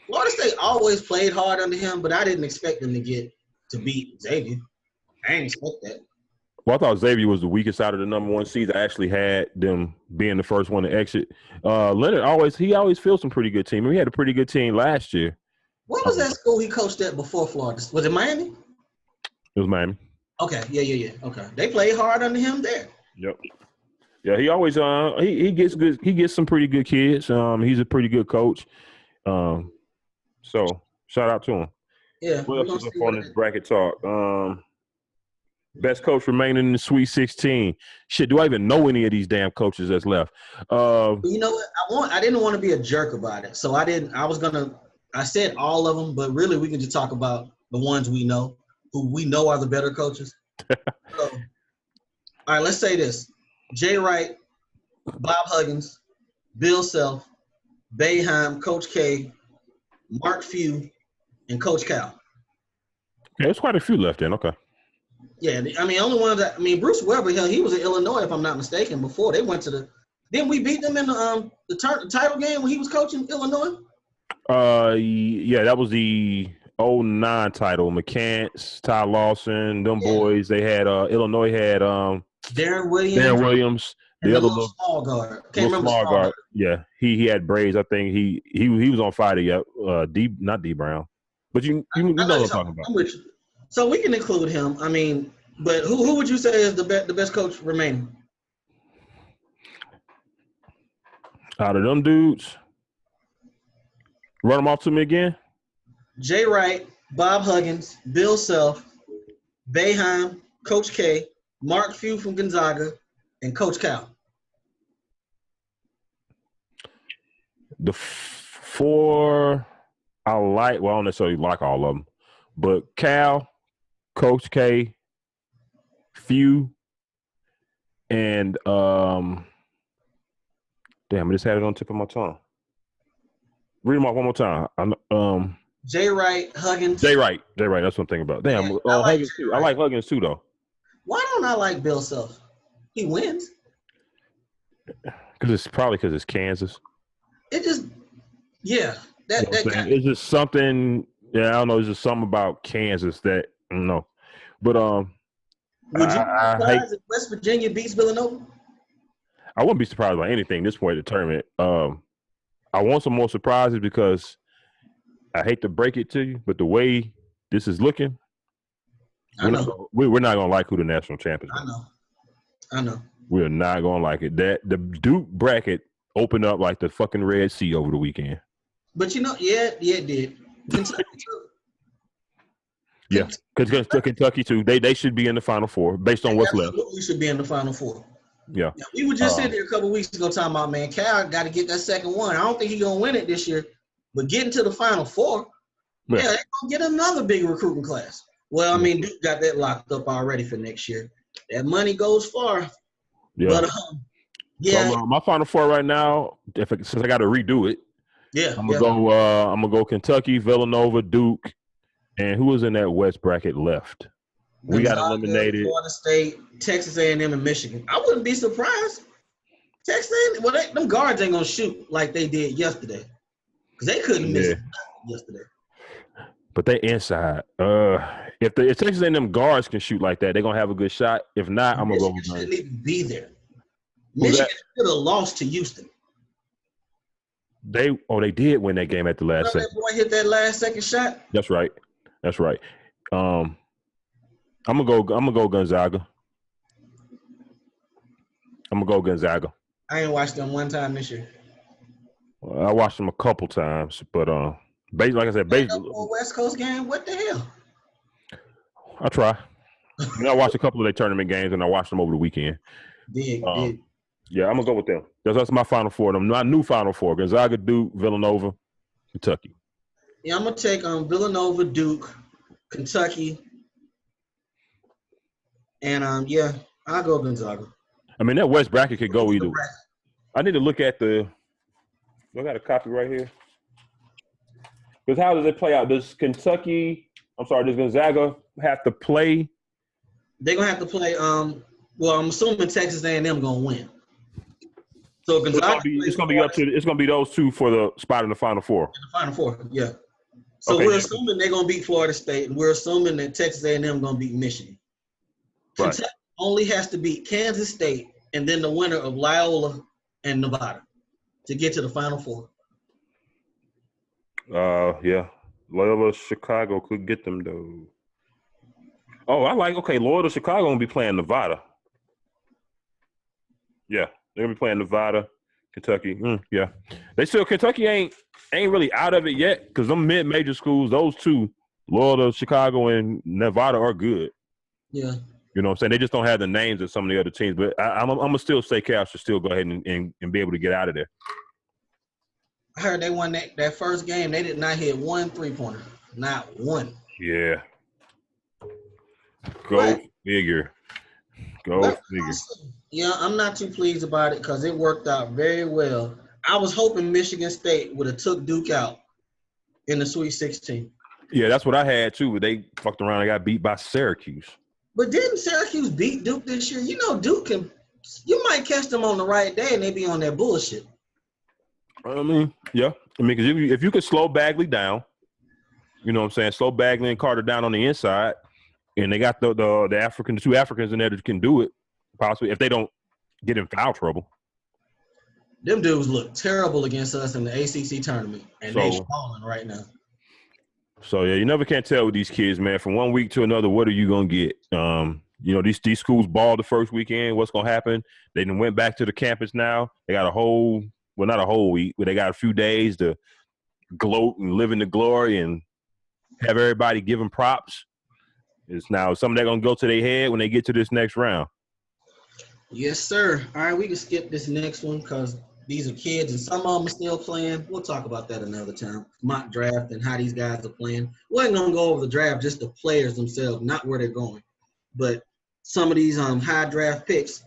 Florida State always played hard under him, but I didn't expect them to beat Xavier. I didn't expect that. Well, I thought Xavier was the weakest out of the number one seeds. I actually had them being the first one to exit. Leonard always feels some pretty good team. He had a pretty good team last year. What was that school he coached at before Florida? Was it Miami? It was Miami. Okay, yeah. Okay, they played hard under him there. Yep. Yeah, he always he gets good. He gets some pretty good kids. He's a pretty good coach. So shout out to him. Yeah. What else is up on this bracket talk? Best coach remaining in the Sweet 16. Shit, do I even know any of these damn coaches that's left? You know what? I didn't want to be a jerk about it, so I didn't. I said all of them, but really we can just talk about the ones we know, who we know are the better coaches. So, all right, let's say this: Jay Wright, Bob Huggins, Bill Self, Boeheim, Coach K, Mark Few, and Coach Cal. Yeah, there's quite a few left in. Okay. Yeah, I mean, only one that Bruce Weber, he was in Illinois, if I'm not mistaken. Before they went to didn't we beat them in the title game when he was coaching Illinois? Yeah, that was the 09 title. McCants, Ty Lawson, them boys. They had Illinois had Darren Williams. The other little small guard. Can't remember small guard. Yeah, he had braids. I think he was on fire. Yeah, not D Brown, but you know what I'm talking about. So we can include him. I mean, but who would you say is the best coach remaining? Out of them dudes, run them off to me again. Jay Wright, Bob Huggins, Bill Self, Boeheim, Coach K, Mark Few from Gonzaga, and Coach Cal. The four I like. Well, I don't necessarily like all of them, but Cal, Coach K, Few, and damn, I just had it on the tip of my tongue. Read them off one more time. Jay Wright, Huggins. Jay Wright. That's what I'm thinking about. Damn, Huggins too. I like Huggins too, though. Why don't I like Bill Self? He wins. Because it's Kansas. It just, yeah. It's just something. Yeah, I don't know. It's just something about Kansas that I don't know. But would you be surprised if West Virginia beats Villanova? I wouldn't be surprised by anything at this point in the tournament. I want some more surprises because I hate to break it to you, but the way this is looking, we're not gonna like who the national champion is. I know. We're not gonna like it. That the Duke bracket opened up like the fucking Red Sea over the weekend. But it did. Kentucky too. Yeah, because Kentucky too. They should be in the Final Four based on what's left. We should be in the Final Four. Yeah. We were just sitting there a couple weeks ago talking about, man, Cal got to get that second one. I don't think he's gonna win it this year, but getting to the Final Four, they're gonna get another big recruiting class. Well, I mean, Duke got that locked up already for next year. That money goes far. Yeah. But So, my Final Four right now, since I got to redo it, I'm gonna go Kentucky, Villanova, Duke, and who was in that West bracket left? We got eliminated. Florida State, Texas A&M, and Michigan. I wouldn't be surprised. Texas A&M, them guards ain't gonna shoot like they did yesterday, because they couldn't miss yesterday. But they inside. If Texas A&M guards can shoot like that, they're gonna have a good shot. If not, I'm gonna go. Michigan shouldn't even be there. Michigan should have lost to Houston. They did win that game at the last second. That boy hit that last second shot. That's right. I'm gonna go Gonzaga. I ain't watched them one time this year. Well, I watched them a couple times, but like I said, basically West Coast game. What the hell? I try. I watched a couple of their tournament games, and I watched them over the weekend. Did. Yeah, I'm gonna go with them. That's my Final Four. My new Final Four: Gonzaga, Duke, Villanova, Kentucky. Yeah, I'm gonna take Villanova, Duke, Kentucky, and I'll go Gonzaga. I mean, that West bracket could go either way. I need to look at I got a copy right here. Because how does it play out? Does Gonzaga have to play? They're gonna have to play. I'm assuming Texas A&M gonna win. So Gonzaga, it's gonna be those two for the spot in the Final Four. In the Final Four, yeah. So we're assuming they're gonna beat Florida State, and we're assuming that Texas A&M gonna beat Michigan. Right. Kentucky only has to beat Kansas State and then the winner of Loyola and Nevada to get to the Final Four. Yeah. Loyola Chicago could get them though. Oh, Loyola Chicago gonna be playing Nevada. Yeah, they're gonna be playing Nevada, Kentucky. Yeah, Kentucky ain't really out of it yet because them mid-major schools, those two, Loyola Chicago and Nevada, are good. Yeah. You know what I'm saying? They just don't have the names of some of the other teams. But I'm gonna still say Cal should still go ahead and be able to get out of there. I heard they won that first game. They did not hit one 3-pointer. Not one. Yeah. Go figure. Go figure. Yeah, I'm not too pleased about it because it worked out very well. I was hoping Michigan State would have took Duke out in the Sweet 16. Yeah, that's what I had too, but they fucked around and got beat by Syracuse. But didn't Syracuse beat Duke this year? You know, Duke you might catch them on the right day and they be on that bullshit. I mean, yeah. I mean, because if you could slow Bagley down, you know what I'm saying, slow Bagley and Carter down on the inside, and they got the two Africans in there that can do it, possibly, if they don't get in foul trouble. Them dudes look terrible against us in the ACC tournament, and they're falling right now. So, yeah, you never can tell with these kids, man. From one week to another, what are you going to get? You know, these schools balled the first weekend. What's going to happen? They done went back to the campus now. They got not a whole week, but they got a few days to gloat and live in the glory and have everybody give them props. It's now something they're going to go to their head when they get to this next round. Yes, sir. All right, we can skip this next one because these are kids and some of them are still playing. We'll talk about that another time. Mock draft and how these guys are playing. We ain't going to go over the draft, just the players themselves, not where they're going. But some of these high draft picks,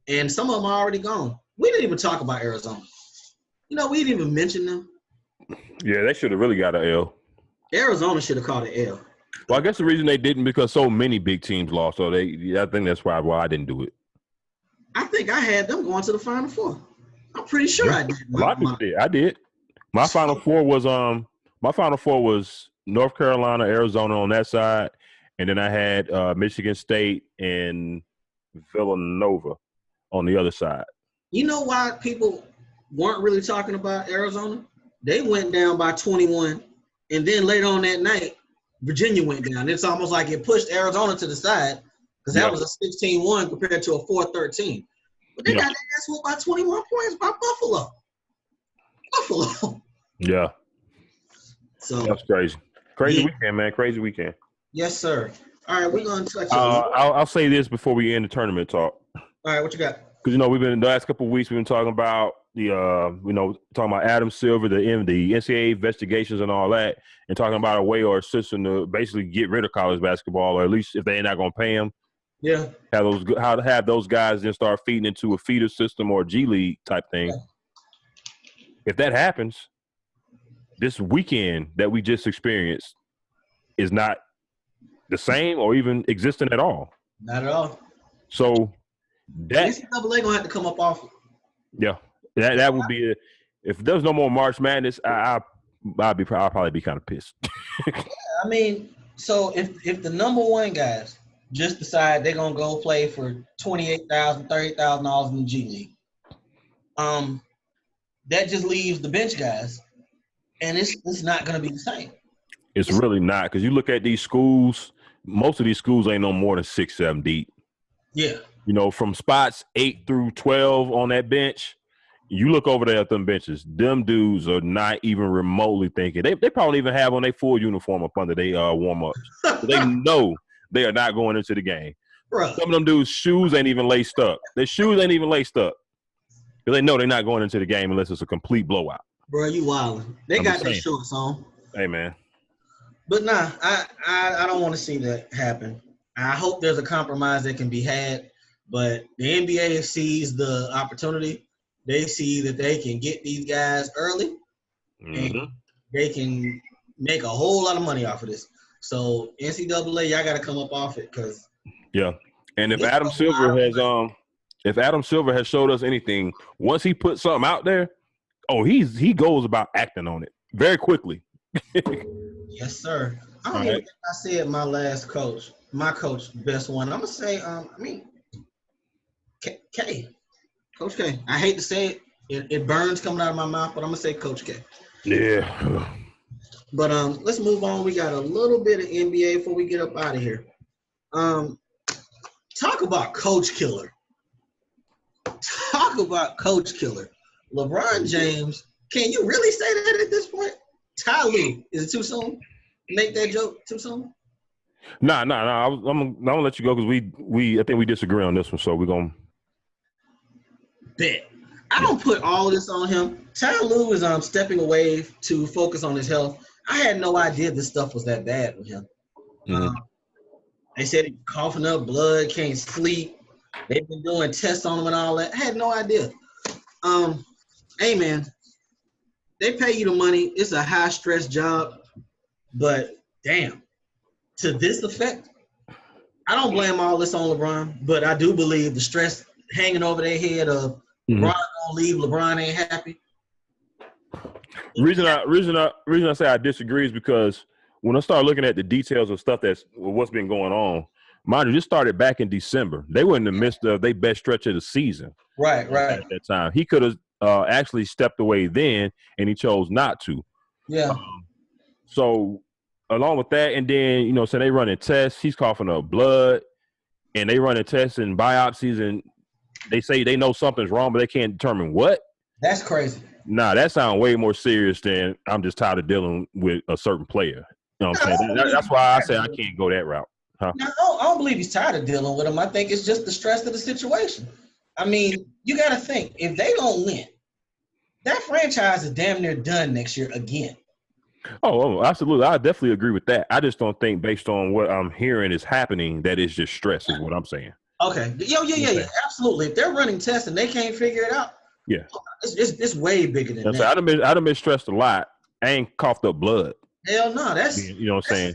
and some of them are already gone. We didn't even talk about Arizona. You know, we didn't even mention them. Yeah, they should have really got an L. Arizona should have caught an L. Well, I guess the reason they didn't because so many big teams lost. So I think that's why I didn't do it. I think I had them going to the Final Four. I'm pretty sure I did. A lot of people did. I did. My Final Four was North Carolina, Arizona on that side, and then I had Michigan State and Villanova on the other side. You know why people weren't really talking about Arizona? They went down by 21, and then later on that night, Virginia went down. It's almost like it pushed Arizona to the side because that was a 16-1 compared to a 4-13. But they got their ass whooped by 21 points by Buffalo. Yeah. So that's crazy. Crazy weekend, man. Crazy weekend. Yes, sir. All right, we're going to touch I'll say this before we end the tournament talk. All right, what you got? Because, we've been the last couple of weeks, we've been talking about talking about Adam Silver, the NCAA investigations and all that, and talking about a way or a system to basically get rid of college basketball, or at least if they're not going to pay them. Yeah. How to have those guys then start feeding into a feeder system or a G League type thing. Yeah. If that happens, this weekend that we just experienced is not the same or even existent at all. Not at all. So that NCAA gonna have to come up off it. Yeah, that would be if there's no more March Madness. I'll probably be kind of pissed. Yeah, I mean, so if the number one guys just decide they're gonna go play for $28,000, $30,000 in the G League, that just leaves the bench guys, and it's not gonna be the same. It's really not, because you look at these schools. Most of these schools ain't no more than 6-7 deep. Yeah. From spots 8 through 12 on that bench, you look over there at them benches. Them dudes are not even remotely thinking. They probably even have on their full uniform up under their warm-ups. So they know they are not going into the game. Bruh. Some of them dudes' shoes ain't even laced up. Their shoes ain't even laced up. Because they know they're not going into the game unless it's a complete blowout. Bro, you wildin'. They got their shorts on. Hey, man. But nah, I don't want to see that happen. I hope there's a compromise that can be had, but the NBA sees the opportunity. They see that they can get these guys early, and they can make a whole lot of money off of this. So NCAA, y'all got to come up off it, because and if Adam Silver has showed us anything, once he puts something out there, he goes about acting on it very quickly. Yes, sir. I don't even think I said my last coach. My coach, best one. I'm gonna say, K. Coach K. I hate to say it. It burns coming out of my mouth, but I'm gonna say Coach K. Yeah. But let's move on. We got a little bit of NBA before we get up out of here. Talk about Coach Killer. Talk about Coach Killer. LeBron James. Can you really say that at this point? Ty Lue. Is it too soon? Make that joke too soon? Nah. I'm gonna let you go because I think we disagree on this one, so we're gonna bet. I don't put all this on him. Ty Lue is stepping away to focus on his health. I had no idea this stuff was that bad with him. Mm-hmm. They said he's coughing up blood, can't sleep. They've been doing tests on him and all that. I had no idea. Hey man, they pay you the money. It's a high stress job, but damn, to this effect, I don't blame all this on LeBron, but I do believe the stress hanging over their head of LeBron gonna leave, LeBron ain't happy. Reason I say I disagree is because when I start looking at the details of stuff what's been going on, mind you, this started back in December. They were in the midst of their best stretch of the season. Right. At that time, he could have actually stepped away then, and he chose not to. Yeah. So along with that, and then so they running tests. He's coughing up blood, and they running tests and biopsies, and they say they know something's wrong, but they can't determine what. That's crazy. Nah, that sounds way more serious than I'm just tired of dealing with a certain player. You know what I'm saying? That's why I say I can't go that route. Huh? No, I don't believe he's tired of dealing with him. I think it's just the stress of the situation. I mean, you got to think, if they don't win, that franchise is damn near done next year again. Oh, absolutely. I definitely agree with that. I just don't think based on what I'm hearing is happening that it's just stress is what I'm saying. Okay. Yeah. Absolutely. If they're running tests and they can't figure it out, yeah, it's way bigger than that. I'd have been stressed a lot. I ain't coughed up blood. Hell no. That's you know what I'm saying?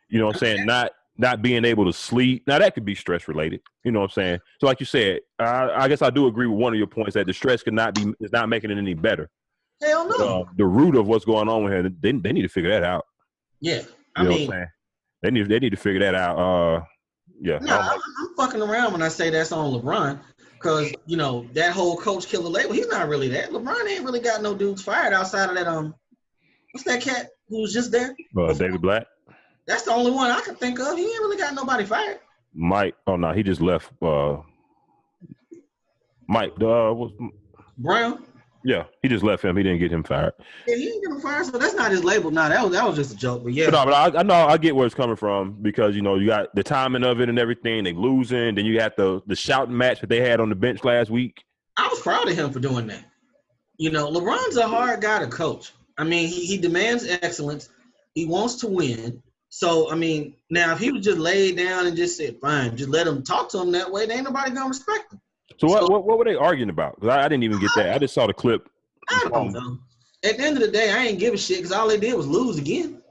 You know what I'm saying? Not being able to sleep. Now that could be stress related. You know what I'm saying? So like you said, I guess I do agree with one of your points that the stress is not making it any better. Hell no. The root of what's going on with him, they need to figure that out. Yeah. I mean, what I'm saying? They need to figure that out. Yeah. No, I'm fucking around when I say that's on LeBron. Because, that whole Coach Killer label, he's not really that. LeBron ain't really got no dudes fired outside of that, what's that cat who was just there? David Black. That's the only one I can think of. He ain't really got nobody fired. Mike. Oh, no, he just left. Mike. Brown? Yeah, he just left him. He didn't get him fired. Yeah, he didn't get him fired, so that's not his label. Nah, that was just a joke, but yeah. But I know I get where it's coming from because, you got the timing of it and everything. They losing. Then you had the shouting match that they had on the bench last week. I was proud of him for doing that. LeBron's a hard guy to coach. I mean, he demands excellence. He wants to win. So, I mean, now if he would just lay down and just said, fine, just let him talk to him that way, there ain't nobody going to respect him. So what were they arguing about? Because I didn't even get that. I just saw the clip. I don't know. At the end of the day, I ain't give a shit because all they did was lose again.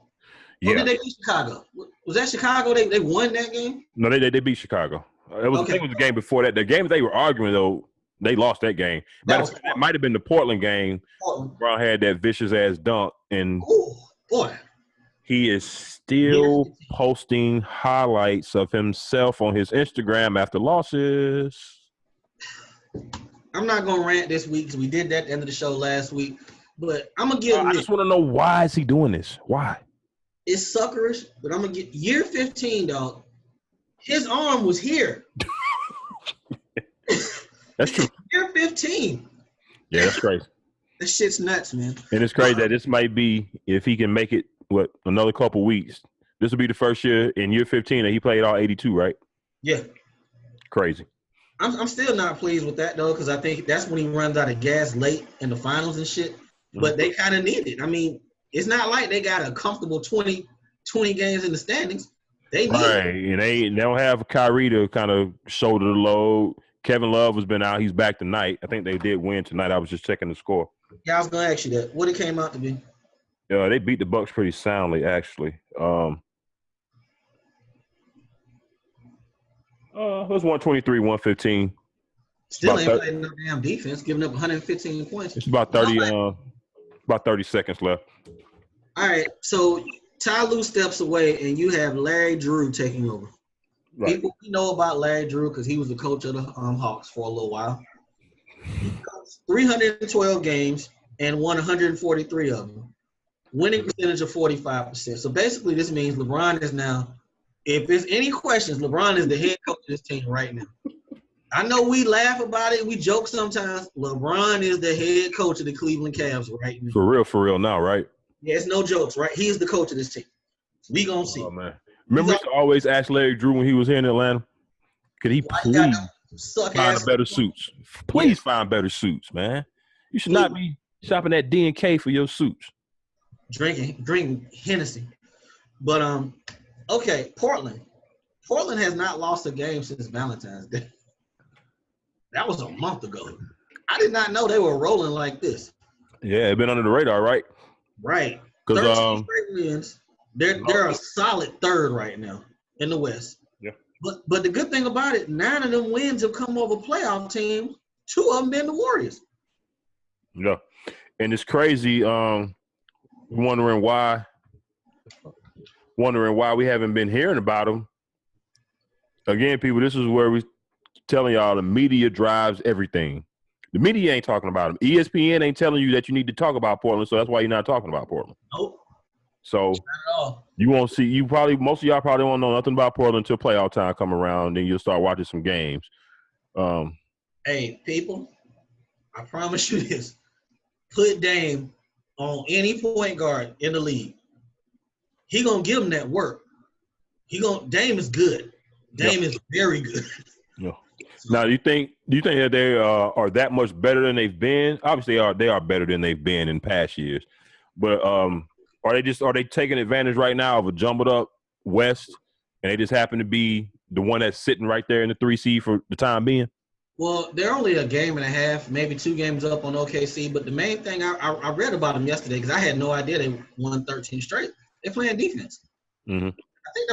Yeah. Or did they beat Chicago? Was that Chicago? They won that game? No, they beat Chicago. I think it was the game before that. The game they were arguing, though, they lost that game. That might have been the Portland game. Brown had that vicious-ass dunk. And ooh, boy. He is still posting highlights of himself on his Instagram after losses. I'm not going to rant this week because we did that at the end of the show last week. But I'm going to give I just want to know why is he doing this? Why? It's suckerish, but I'm going to get year 15, dog. His arm was here. That's true. Year 15. Yeah, that's crazy. That shit's nuts, man. And it's crazy that this might be, if he can make it, another couple weeks. This will be the first year in year 15 that he played all 82, right? Yeah. Crazy. I'm still not pleased with that, though, because I think that's when he runs out of gas late in the finals and shit. But they kind of need it. I mean, it's not like they got a comfortable 20 games in the standings. They need it. And they don't have Kyrie to kind of shoulder the load. Kevin Love has been out. He's back tonight. I think they did win tonight. I was just checking the score. Yeah, I was going to ask you that. What it came out to be? Yeah, they beat the Bucks pretty soundly, actually. It was 123-115. Still ain't playing no damn defense, giving up 115 points. It's about 30 seconds left. All right, so Ty Lue steps away, and you have Larry Drew taking over. Right. People we know about Larry Drew because he was the coach of the Hawks for a little while. He coached 312 games and won 143 of them. Winning percentage of 45%. So basically, this means LeBron is now, if there's any questions, LeBron is the head coach of this team right now. I know we laugh about it. We joke sometimes. LeBron is the head coach of the Cleveland Cavs right now. For real now, right? Yeah, it's no jokes, right? He's the coach of this team. We gonna see. Oh, man. Remember, we used to always ask Larry Drew when he was here in Atlanta, could he please find better suits? Please find better suits, man. You should not be shopping at D&K for your suits. Drinking Hennessy. But, okay, Portland. Portland has not lost a game since Valentine's Day. That was a month ago. I did not know they were rolling like this. Yeah, it's been under the radar, right? Right. 13 straight wins. They're a solid third right now in the West. Yeah. But the good thing about it, 9 of them wins have come over playoff teams. 2 of them been the Warriors. Yeah. And it's crazy, wondering why we haven't been hearing about them. Again, people, this is where we telling y'all the media drives everything. The media ain't talking about them. ESPN ain't telling you that you need to talk about Portland, so that's why you're not talking about Portland. Nope. So you won't see. Most of y'all probably won't know nothing about Portland until playoff time come around. Then you'll start watching some games. Hey, people, I promise you this: put Dame on any point guard in the league. He gonna give him that work. Dame is good. Dame is very good. Yeah. Now, do you think that they are that much better than they've been? Obviously, they are better than they've been in past years. But are they taking advantage right now of a jumbled up West, and they just happen to be the one that's sitting right there in the 3 seed for the time being? Well, they're only a game and a half, maybe 2 games up on OKC. But the main thing I read about them yesterday because I had no idea they won 13 straight. They're playing defense. Mm-hmm.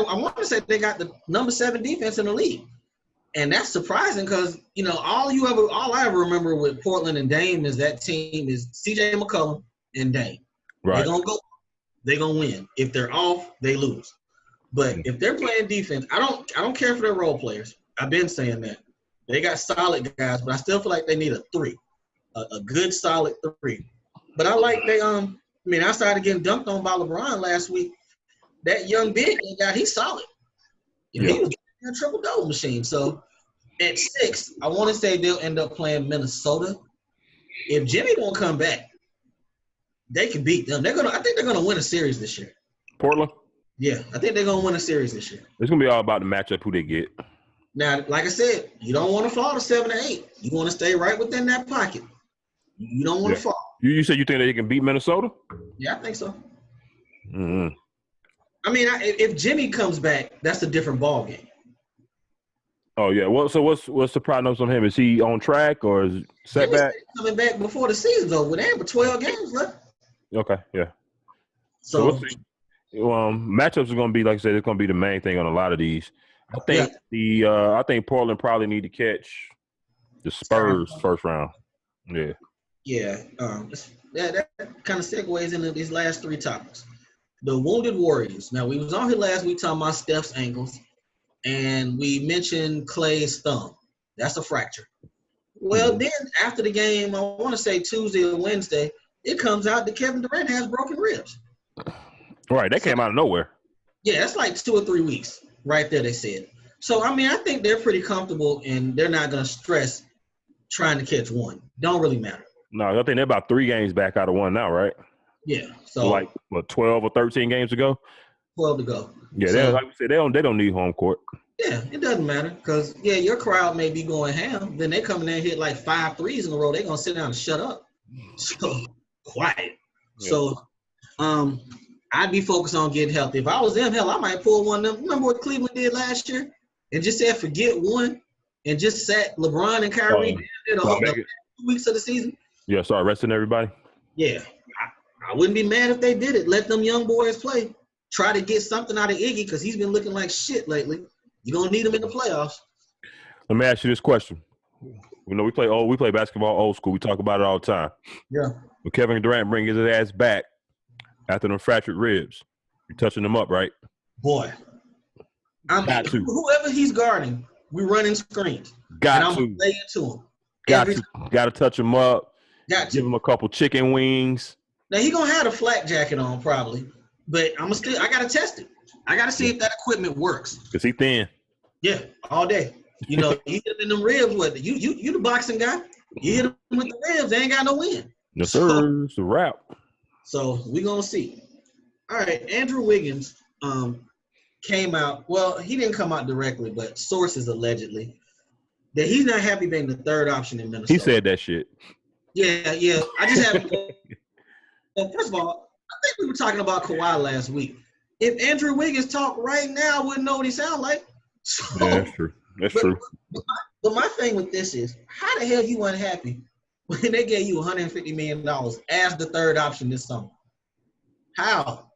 I want to say they got the number 7 defense in the league. And that's surprising because, all I ever remember with Portland and Dame is that team is CJ McCollum and Dame. Right. They're going to win. If they're off, they lose. But if they're playing defense, I don't care for their role players. I've been saying that. They got solid guys, but I still feel like they need a 3. A good solid 3. But I like I started getting dunked on by LeBron last week. That young big guy, he's solid. He was a triple-double machine. So at 6, I want to say they'll end up playing Minnesota. If Jimmy won't come back, they can beat them. I think they're gonna win a series this year. Portland? Yeah, I think they're gonna win a series this year. It's gonna be all about the matchup, who they get. Now, like I said, you don't want to fall to 7 or 8. You want to stay right within that pocket. You don't want to fall. You said you think they can beat Minnesota? Yeah, I think so. Mm-hmm. If Jimmy comes back, that's a different ball game. Oh yeah. Well, so what's the prognosis on him? Is he on track or is it setback? Coming back before the season's over. They have 12 games left. Okay. Yeah. So we'll see. Matchups are going to be, like I said, it's going to be the main thing on a lot of these. I think I think Portland probably need to catch the Spurs first round. Yeah. Yeah. That kind of segues into these last 3 topics. The Wounded Warriors. Now, we was on here last week talking about Steph's ankles, and we mentioned Clay's thumb. That's a fracture. Well, then after the game, I want to say Tuesday or Wednesday, it comes out that Kevin Durant has broken ribs. Right. That came out of nowhere. Yeah, that's like 2 or 3 weeks right there, they said. So, I think they're pretty comfortable, and they're not going to stress trying to catch one. Don't really matter. No, I think they're about 3 games back out of one now, right? Yeah. So, 12 or 13 games to go? 12 to go. Yeah, like we said, they don't need home court. Yeah, it doesn't matter because, your crowd may be going ham. Then they come in there and hit like 5 threes in a row. They're going to sit down and shut up. So, quiet. Yeah. So, I'd be focused on getting healthy. If I was them, I might pull one of them. Remember what Cleveland did last year? And just said forget one and just sat LeBron and Kyrie the whole 2 weeks of the season. Yeah, start resting everybody. Yeah. I wouldn't be mad if they did it. Let them young boys play. Try to get something out of Iggy because he's been looking like shit lately. You're going to need him in the playoffs. Let me ask you this question. We play basketball old school. We talk about it all the time. Yeah. When Kevin Durant bring his ass back after them fractured ribs, you're touching them up, right? Boy. Whoever he's guarding, we running screens. And I'm going to lay into him. Got to touch him up. Give him a couple chicken wings. Now, he going to have a flak jacket on probably, but I got to test it. I got to see if that equipment works. Because he thin. Yeah, all day. You know, you hit him in them ribs with it. You the boxing guy. You hit him with the ribs, they ain't got no win. Yes, sir. It's a wrap. So we going to see. All right, Andrew Wiggins came out. Well, he didn't come out directly, but sources allegedly that he's not happy being the third option in Minnesota. He said that shit. Yeah. I just haven't. Well, first of all, I think we were talking about Kawhi last week. If Andrew Wiggins talked right now, I wouldn't know what he sound like. So, yeah, that's true. But my thing with this is, how the hell you unhappy when they gave you $150 million as the third option this summer? How?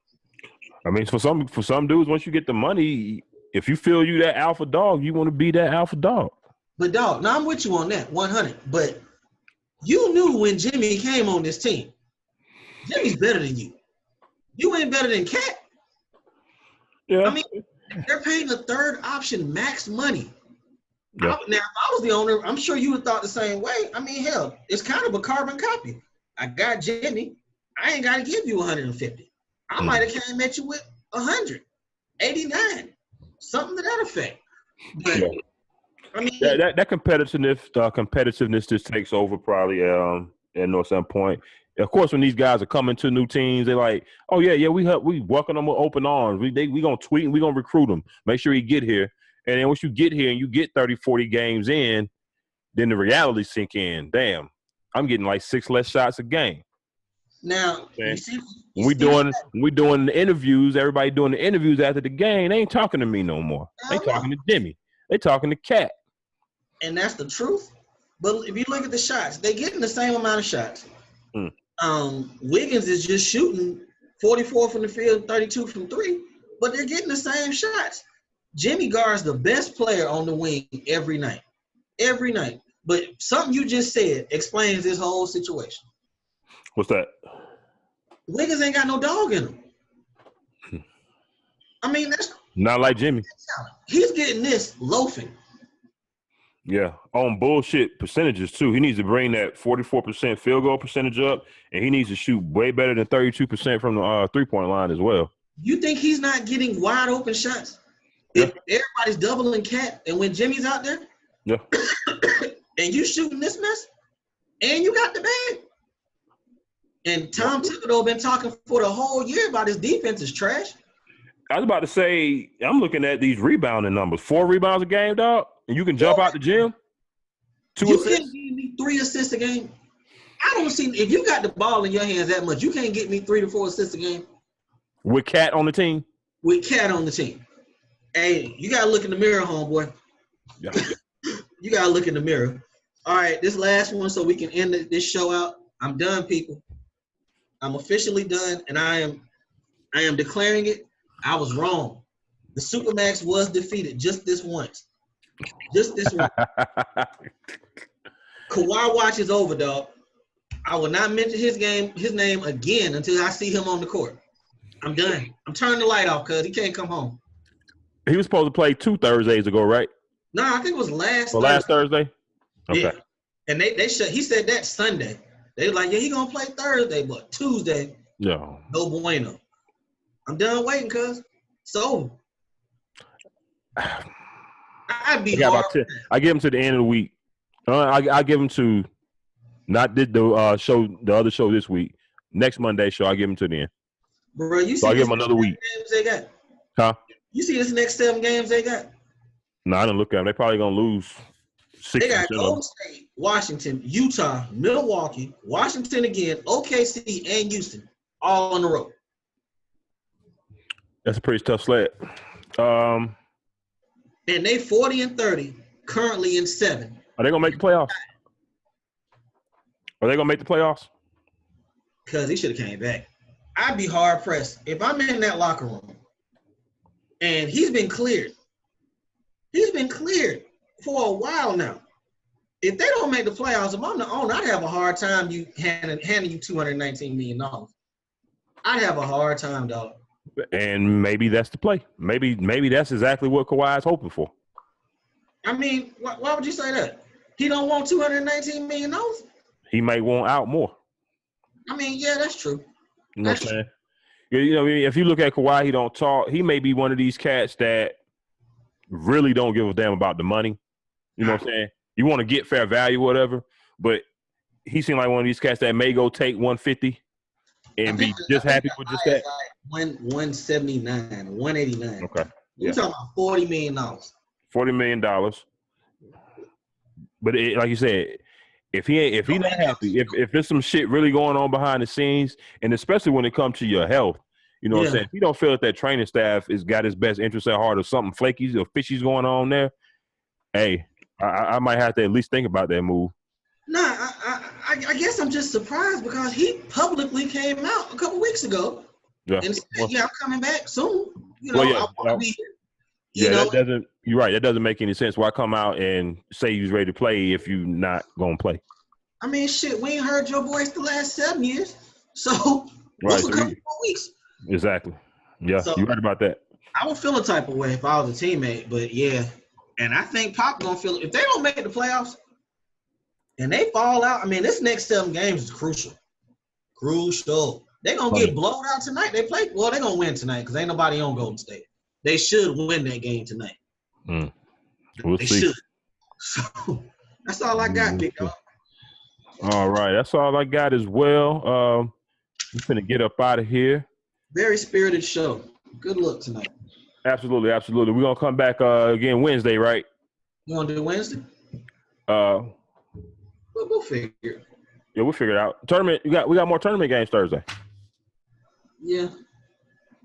I mean, for some dudes, once you get the money, if you feel you that alpha dog, you want to be that alpha dog. But dog, now I'm with you on that, 100. But you knew when Jimmy came on this team, Jimmy's better than you. You ain't better than Cat. Yeah. I mean, they're paying the third option max money. Yeah. Now, if I was the owner, I'm sure you would have thought the same way. I mean, hell, it's kind of a carbon copy. I got Jimmy. I ain't got to give you 150. I might have came at you with 100, 89, something to that effect. But, yeah. I mean, that competitiveness just takes over probably at some point. Of course, when these guys are coming to new teams, they're like, "Oh yeah, we welcome them with open arms. We gonna tweet and we gonna recruit them. Make sure he get here." And then once you get here and you get 30, 40 games in, then the reality sink in. Damn, I'm getting like 6 less shots a game. Now, when we doing the interviews, everybody doing the interviews after the game, they ain't talking to me no more. They talking to Jimmy. They talking to Cat. And that's the truth. But if you look at the shots, they getting the same amount of shots. Wiggins is just shooting 44 from the field, 32 from 3, but they're getting the same shots. Jimmy guards the best player on the wing every night. Every night. But something you just said explains this whole situation. What's that? Wiggins ain't got no dog in him. I mean, that's not like Jimmy. He's getting this loafing. Yeah, on bullshit percentages too. He needs to bring that 44% field goal percentage up, and he needs to shoot way better than 32% from the 3-point line as well. You think he's not getting wide open shots? If everybody's doubling Cat, and when Jimmy's out there, and you shooting this mess, and you got the bag, and Tom Thibodeau been talking for the whole year about his defense is trash. I was about to say, I'm looking at these rebounding numbers. 4 rebounds a game, dog, and you can jump out the gym. 2 assists. You can't give me 3 assists a game. I don't see if you got the ball in your hands that much, you can't get me 3 to 4 assists a game. With Cat on the team? With Cat on the team. Hey, you got to look in the mirror, homeboy. Yeah. You got to look in the mirror. All right, this last one so we can end this show out. I'm done, people. I'm officially done, and I am declaring it. I was wrong. The Supermax was defeated just this once. Just this one. Kawhi watch is over, dog. I will not mention his name again until I see him on the court. I'm done. I'm turning the light off because he can't come home. He was supposed to play 2 Thursdays ago, right? No, I think it was last Thursday. Okay. Yeah. And they he said that Sunday. They were like, yeah, he gonna play Thursday, but Tuesday, no bueno. I'm done waiting, cuz. So I'd be hard. I give him to the end of the week. I give him to not did the show, the other show this week. Next Monday show, I give him to the end. Bro, you see, so I give him another week. Games they got? Huh? You see this next 7 games they got? No, I didn't look at them. They probably gonna lose. They got Golden State, Washington, Utah, Milwaukee, Washington again, OKC, and Houston, all on the road. That's a pretty tough sled. And they 40-30, currently in 7. Are they gonna make the playoffs? Are they gonna make the playoffs? Because he should have came back. I'd be hard pressed if I'm in that locker room and he's been cleared. He's been cleared for a while now. If they don't make the playoffs, if I'm the owner, I'd have a hard time handing you $219 million. I'd have a hard time, dog. And maybe that's the play. Maybe that's exactly what Kawhi is hoping for. I mean, why would you say that? He don't want $219 million? He might want out more. I mean, yeah, that's true. You know what I'm saying? You know, if you look at Kawhi, he don't talk. He may be one of these cats that really don't give a damn about the money. You know what I'm saying? You want to get fair value, whatever, but he seemed like one of these cats that may go take 150 and be just happy with just that. Like 179, 189. Okay. You're talking about $40 million. $40 million. But like you said, if he not happy, if there's some shit really going on behind the scenes, and especially when it comes to your health, you know what I'm saying? If you don't feel that training staff has got his best interest at heart or something flaky or fishy's going on there, hey, I might have to at least think about that move. Nah, I guess I'm just surprised because he publicly came out a couple weeks ago and said, I'm coming back soon. You know, I want to be here. That doesn't. You're right. That doesn't make any sense. Why come out and say you're ready to play if you're not gonna play? I mean, shit, we ain't heard your voice the last 7 years, so what's a couple more weeks? Exactly. Yeah, so, you're right about that. I would feel a type of way if I was a teammate, but yeah, and I think Pop gonna feel it if they don't make the playoffs and they fall out. I mean, this next 7 games is crucial. Crucial. They're gonna get blown out tonight. They're gonna win tonight because ain't nobody on Golden State. They should win that game tonight. We'll see. Should. So that's all I got, big dog. All right, that's all I got as well. I'm finna get up out of here. Very spirited show. Good luck tonight. Absolutely. We're gonna come back again Wednesday, right? You wanna do Wednesday? We'll figure. Yeah, we'll figure it out. Tournament. We got more tournament games Thursday. Yeah.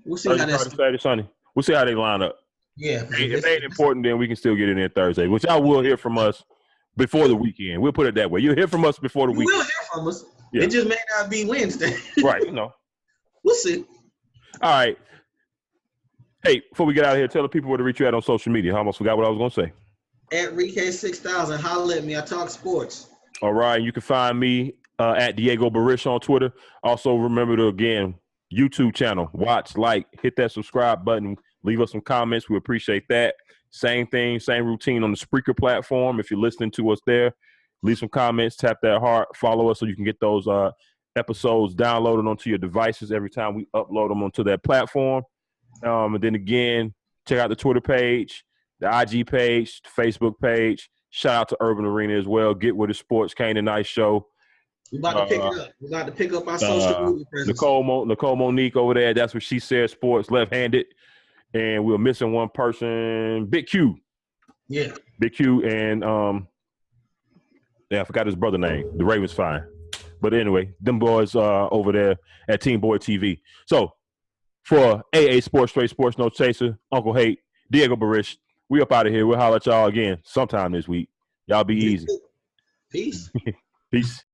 We'll see how that's Saturday, Sunday. We'll see how they line up. Yeah. If they ain't important, then we can still get it in Thursday, which I will hear from us before the weekend. We'll put it that way. You'll hear from us before the weekend. You will hear from us. Yeah. It just may not be Wednesday. Right, you know. We'll see. All right. Hey, before we get out of here, tell the people where to reach you at on social media. I almost forgot what I was going to say. At ReK6000. Holla at me. I talk sports. All right. You can find me at Diego Barish on Twitter. Also, remember to, again, YouTube channel. Watch, like, hit that subscribe button. Leave us some comments. We appreciate that. Same thing, same routine on the Spreaker platform. If you're listening to us there, leave some comments, tap that heart, follow us so you can get those episodes downloaded onto your devices every time we upload them onto that platform. And then again, check out the Twitter page, the IG page, the Facebook page. Shout out to Urban Arena as well. Get with the Sports Kane and Nice show. We about to pick it up. We about to pick up our social media presence. Nicole Monique over there. That's what she said. Sports left-handed. And we're missing one person, Big Q. Yeah. Big Q and I forgot his brother name. The Ravens fine. But anyway, them boys over there at Team Boy TV. So for AA Sports Straight Sports No Chaser, Uncle Hate, Diego Barish, we up out of here. We'll holler at y'all again sometime this week. Y'all be easy. Peace. Peace.